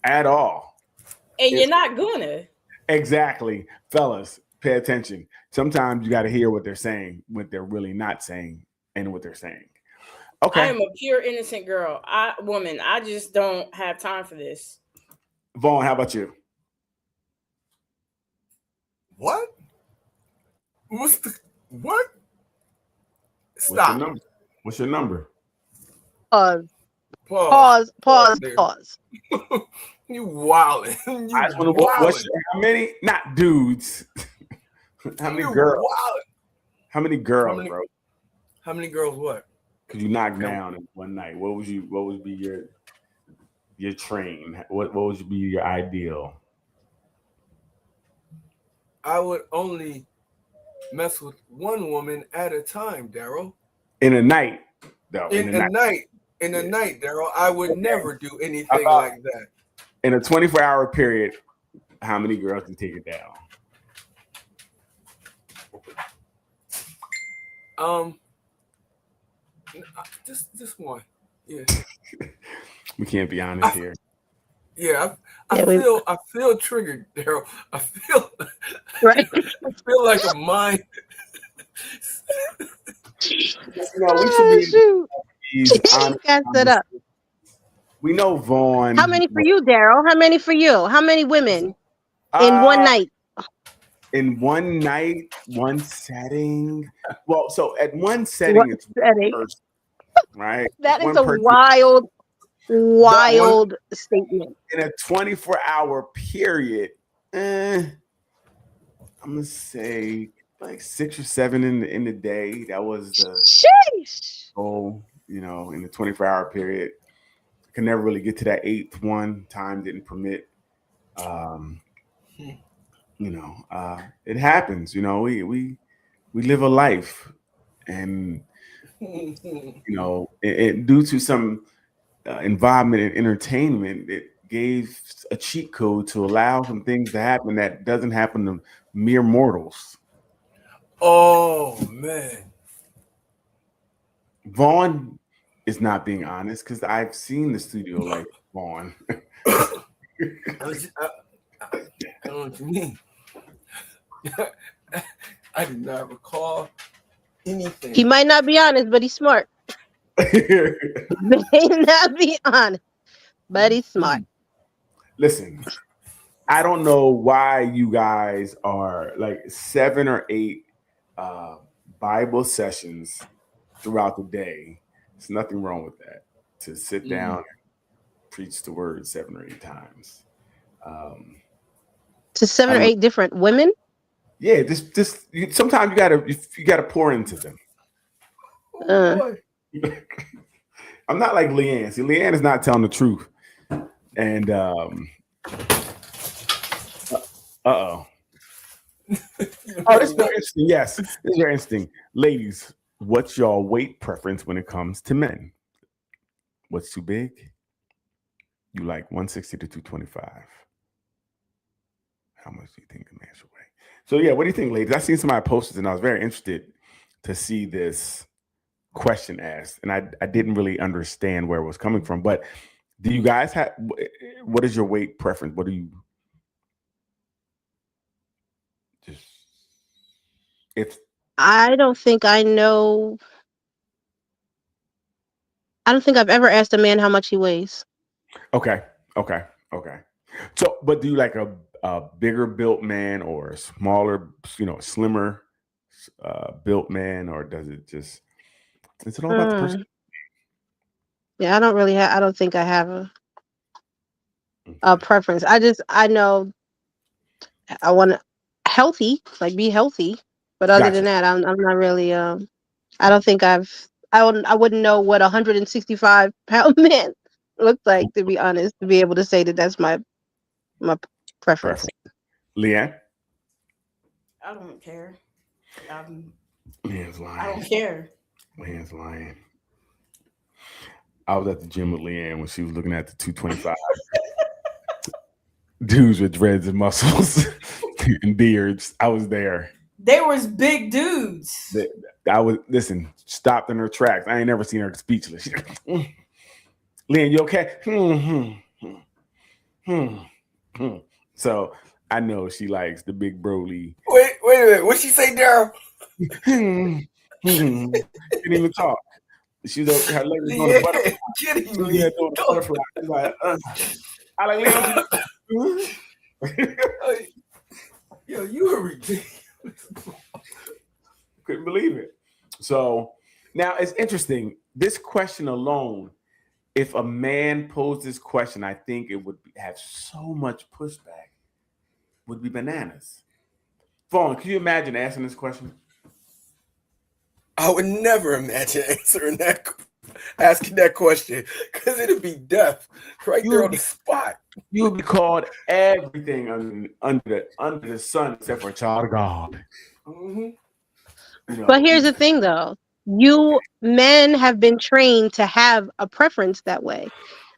at all. And you're not gonna. Exactly. Fellas, pay attention. Sometimes you got to hear what they're saying, what they're really not saying, and what they're saying. Okay. I am a pure innocent woman. I just don't have time for this. Vaughn, how about you? What? What? Stop. What's your number? Pause. You wildin'. How many? Not dudes. How many girls? How many girls, bro? How many girls? What? Could you knock down in one night? What would be your train? What would be your ideal? I would only mess with one woman at a time, Daryl. In a night, though. In a night, Daryl. I would never do anything like that. In a 24-hour period, how many girls do you take it down? Just one. Yeah. We can't be honest here. Yeah, I feel triggered, Daryl. I feel right. I feel like a mind. We should be set up. We know Vaughn. How many for you, Daryl? How many for you? How many women in one night? In one night, one setting. Well, so at one setting, it's one person, right? That is a wild statement. In a 24-hour period, I'm gonna say like 6 or 7 in the day. That was the goal, in the 24-hour period. Can never really get to that 8th one. Time didn't permit. It happens. We live a life, and it due to some involvement in entertainment, it gave a cheat code to allow some things to happen that doesn't happen to mere mortals. Oh man, Vaughn is not being honest because I've seen the studio like Vaughn. I don't know what you mean. I do not recall anything. He might not be honest, but he's smart. May not be honest, but he's smart. Listen, I don't know why you guys are like 7 or 8 Bible sessions throughout the day. There's nothing wrong with that. To sit down and preach the word 7 or 8 times. To 7 or 8 different women. Yeah, sometimes you gotta pour into them. I'm not like Leanne. See, Leanne is not telling the truth. And oh, this is very interesting. Yes, this is very interesting. Ladies, what's your weight preference when it comes to men? What's too big? You like 160 to 225. How much do you think the man should weigh? So yeah, what do you think, ladies? I seen somebody posted and I was very interested to see this question asked, and I didn't really understand where it was coming from. But do you guys have, what is your weight preference? What do you just, if I don't think I've ever asked a man how much he weighs. Okay. So, but do you like a bigger built man or a smaller, slimmer built man, or is it all about the person? Yeah, I don't think I have a preference. I know I want to be healthy, but other than that, I'm not really, I don't think I wouldn't know what 165-pound man looked like, to be honest, to be able to say that that's my preference. Leanne? I don't care. Leanne's lying. I don't care. Leanne's lying. I was at the gym with Leanne when she was looking at the 225 dudes with dreads and muscles and beards. I was there. They was big dudes. I was stopped in her tracks. I ain't never seen her speechless. Leanne, you okay? So I know she likes the big Broly. Wait a minute. What'd she say, Daryl? Didn't even talk. She was her leg was on the butterfly. Kidding me. Doing the butterfly. She's like, I like Leanne. Yo, you are ridiculous. Couldn't believe it. So now it's interesting. This question alone, if a man posed this question, I think it would have so much pushback. Would be bananas. Vaughn, can you imagine asking this question? I would never imagine asking that question, because it'd be death right there on the spot. You would be called everything under the sun except for a child of God. But here's the thing, though. You men have been trained to have a preference that way.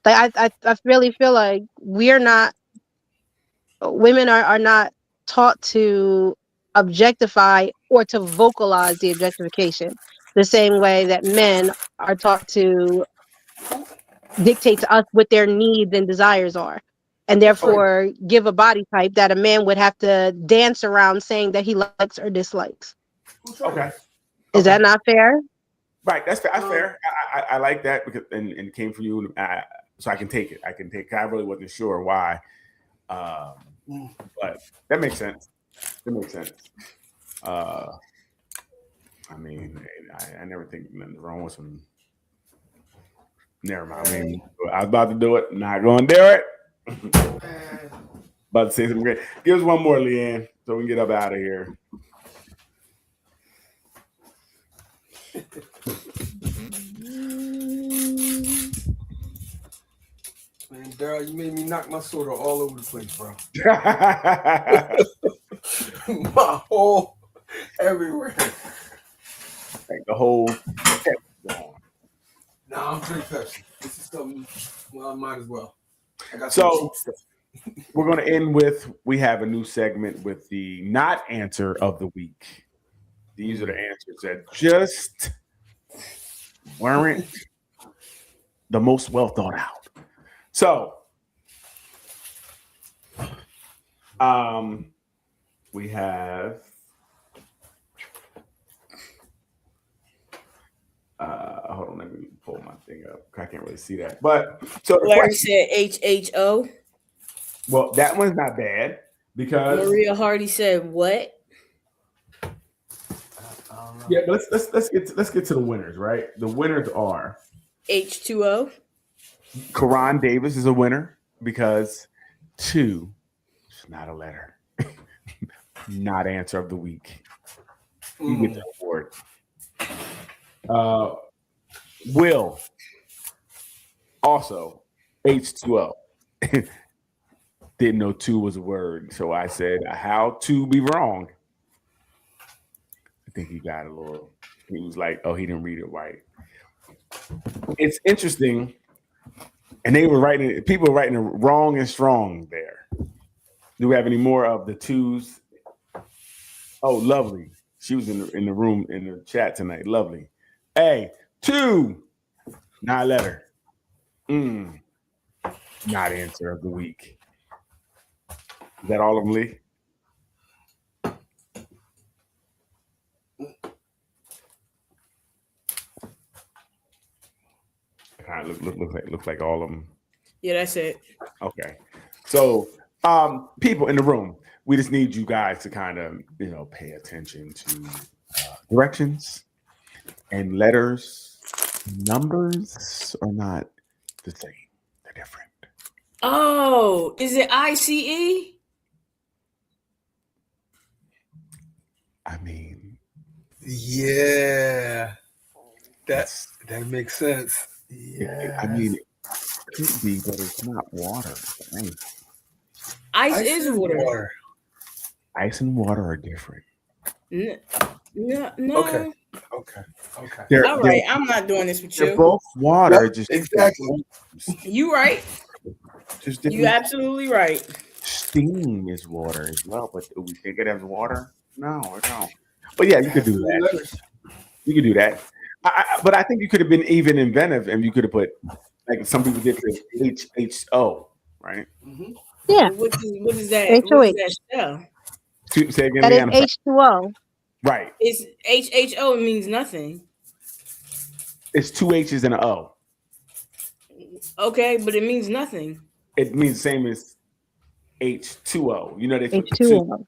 Like I really feel like women are not taught to objectify or to vocalize the objectification the same way that men are taught to dictate to us what their needs and desires are, and therefore give a body type that a man would have to dance around saying that he likes or dislikes. Okay. Is that not fair? Right, that's fair. That's fair. I like that because and it came from you, so I can take it. I really wasn't sure why, but that makes sense. I mean, I never think nothing's wrong with some. Never mind. I mean, I was about to do it. Not going to do it. About to say something great. Give us one more, Leanne, so we can get up out of here. Man, Daryl, you made me knock my soda all over the place, bro. My whole everywhere. Like the whole. No, I'm drinking Pepsi. This is something. Well, I might as well. I got so we're going to end with. We have a new segment with the not answer of the week. These are the answers that just weren't the most well thought out. So, we have hold on, let me pull my thing up. I can't really see that. But so Larry said HHO. Well, that one's not bad because Maria Hardy said what? Yeah, but let's get to the winners, right? The winners are H2O. Karan Davis is a winner because 2 is not a letter. Not answer of the week. You get the award. Will also H2O. Didn't know 2 was a word, so I said, "How to be wrong?" I think he got a little. He was like, "Oh, he didn't read it right." It's interesting, and they were writing. People were writing wrong and strong there. Do we have any more of the 2s? Oh, lovely. She was in the room in the chat tonight. Lovely. Hey, 2, not letter. Not answer of the week. Is that all of them, Lee? Kind of looks like all of them. Yeah, that's it. Okay. So, people in the room, we just need you guys to kind of, pay attention to directions and letters. Numbers are not the same. They're different. Oh, is it ICE? I mean, yeah, that makes sense. Yeah, I mean, it could be, but it's not water. Right? Ice is water. Ice and water are different. No. Okay. All right, I'm not doing this with you. They're both water. Yep, just exactly. You right. Just you absolutely right. Steam is water as well, but do we think it as water? No, I don't. But yeah, you could do that. You could do that. But I think you could have been even inventive, and you could have put, like some people did, HHO, right? Mm-hmm. Yeah. What is that? HOH. What is that spell? Say again. That is H2O. Right. It's HHO. It means nothing. It's 2 H's and an O. Okay, but it means nothing. It means the same as H2O. You know, they put H2O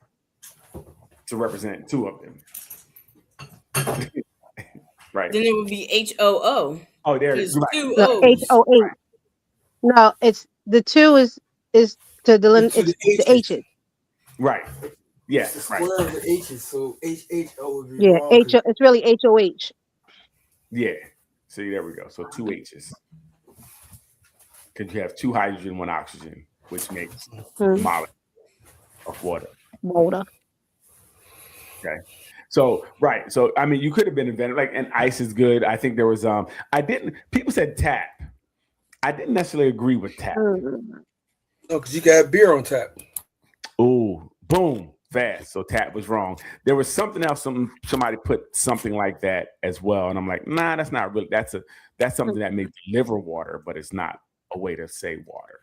to represent 2 of them. Right. Then it would be HOO. Oh, there it is. Right. 2 No, O's. HOH. No, it's the 2 is to delineate the H's. Right. Yes. Right. Square of the H's, so HHO would be Yeah, wrong. it's really HOH. Yeah. See, there we go. So 2 H's. Because you have 2 hydrogen, 1 oxygen, which makes molecule of water. Water. Okay. So right. So I mean, you could have been inventive. Like, and ice is good. I think there was people said tap. I didn't necessarily agree with tap. No, because you got beer on tap. Oh, boom, fast. So tap was wrong. There was something else. Somebody put something like that as well, and I'm like, nah, that's not really. That's something that makes liver water, but it's not a way to say water.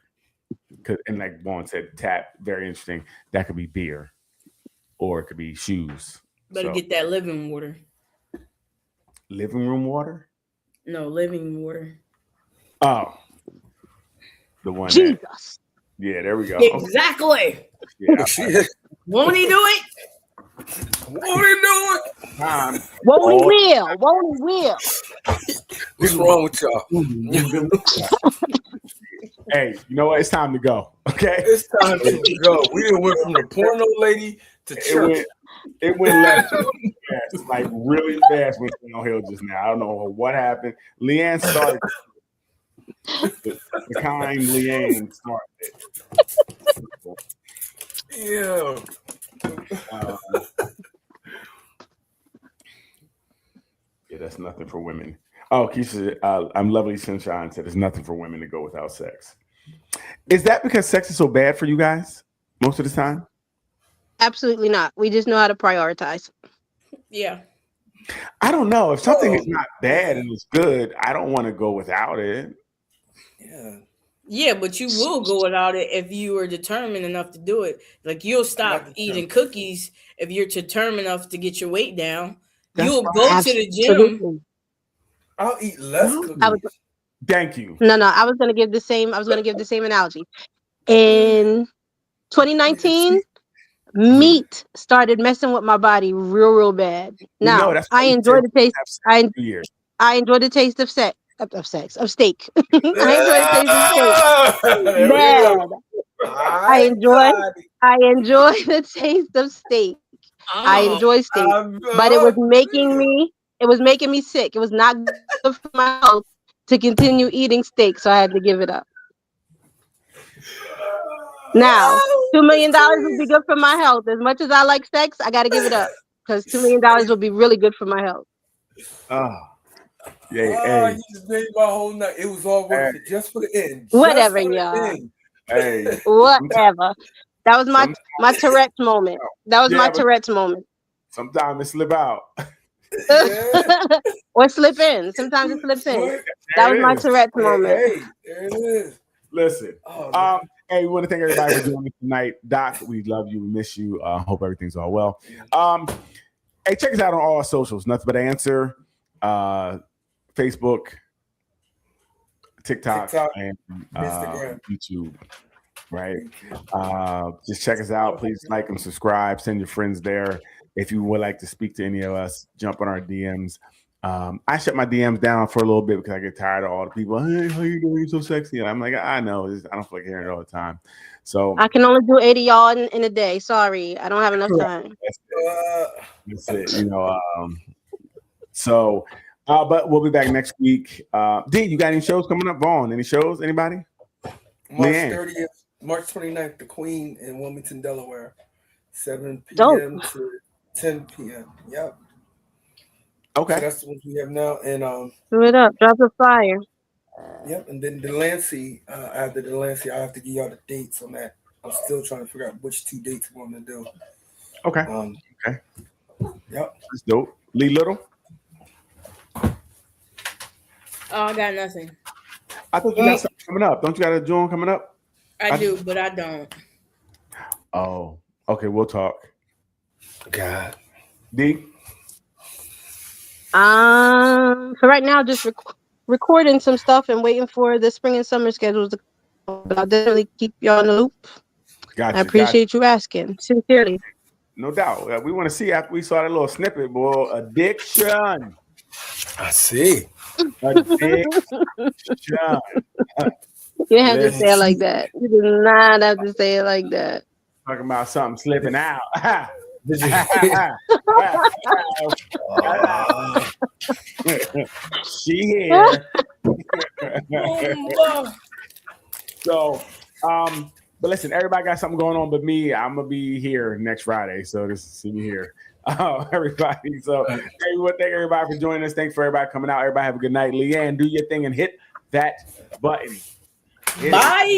And like Vaughn said, tap, very interesting. That could be beer, or it could be shoes. Better get that living water. Living room water? No, living water. Oh, the one. Jesus. Yeah, there we go. Exactly. Yeah, Won't he do it? Won't he do it? Won't he will? Won't he will? What's wrong with y'all? Hey, you know what? It's time to go. Okay, It's time to go. We done went from the porno lady to church. It went left fast, like really fast. Went downhill just now. I don't know what happened. Leanne started. The kind Leanne started. Yeah. Yeah, that's nothing for women. Oh, Keisha, I'm lovely sunshine said there's nothing for women to go without sex. Is that because sex is so bad for you guys most of the time? Absolutely not. We just know how to prioritize. Yeah. I don't know. If something is not bad and it's good, I don't want to go without it. Yeah. Yeah, but you will go without it if you are determined enough to do it. Like you'll stop eating cookies if you're determined enough to get your weight down. You'll go to the gym. I'll eat less cookies. Thank you. No, I was gonna give the same analogy. In 2019, meat started messing with my body real bad. Now I enjoy the taste. I enjoy the taste of sex. of steak. I enjoy the taste of steak. Bad. I enjoy the taste of steak. I enjoy steak, but it was making me sick. It was not good for my health to continue eating steak, so I had to give it up. Now, $2 million would be good for my health. As much as I like sex, I got to give it up because $2 million will be really good for my health. You just made my whole night. It was all worth it just for the end. Whatever, y'all. Hey, whatever. That was my Tourette's moment. That was my Tourette's moment. Sometimes it slip out. Or slip in. Sometimes it slips in. That was my Tourette's moment. Hey, there it is. Listen. Hey, we want to thank everybody for joining us tonight. Doc, we love you. We miss you. Hope everything's all well. Hey, check us out on all our socials. Nothing But Answer. Facebook, TikTok, and Instagram, YouTube. Right. Just check us out. Please like and subscribe. Send your friends there. If you would like to speak to any of us, jump on our DMs. I shut my DMs down for a little bit because I get tired of all the people. Hey, how you doing? You're so sexy. And I'm like, I know. I don't feel like hearing it all the time. So I can only do 80 y'all in a day. Sorry, I don't have enough time. That's it. You know. But we'll be back next week. D, you got any shows coming up? Vaughn, any shows? Anybody? March 30th, March 29th, The Queen in Wilmington, Delaware. 7 p.m. to 10 p.m. Yep. Okay. So that's what we have now. And do it up. Drop a fire. Yep. And then Delancey, after Delancey, I have to give y'all the dates on that. I'm still trying to figure out which 2 dates we're going to do. Okay. Okay. Yep. That's dope. Lee Little? Oh, I got nothing. I thought you got something coming up. Don't you got a joint coming up? I do, but I don't. Oh, okay. We'll talk. God. D? For right now, just recording some stuff and waiting for the spring and summer schedules to come. But I'll definitely keep y'all in the loop. Gotcha. I appreciate you asking. Sincerely. No doubt. We want to see after we saw that little snippet, boy. Addiction. I see. Addiction. You didn't have to say it like that. You did not have to say it like that. Talking about something slipping out. She here. So, but listen, everybody got something going on but me. I'm gonna be here next Friday, so just see me here. Everybody. So, hey, we want to thank everybody for joining us. Thanks for everybody coming out. Everybody have a good night. Leanne, do your thing and hit that button. Bye.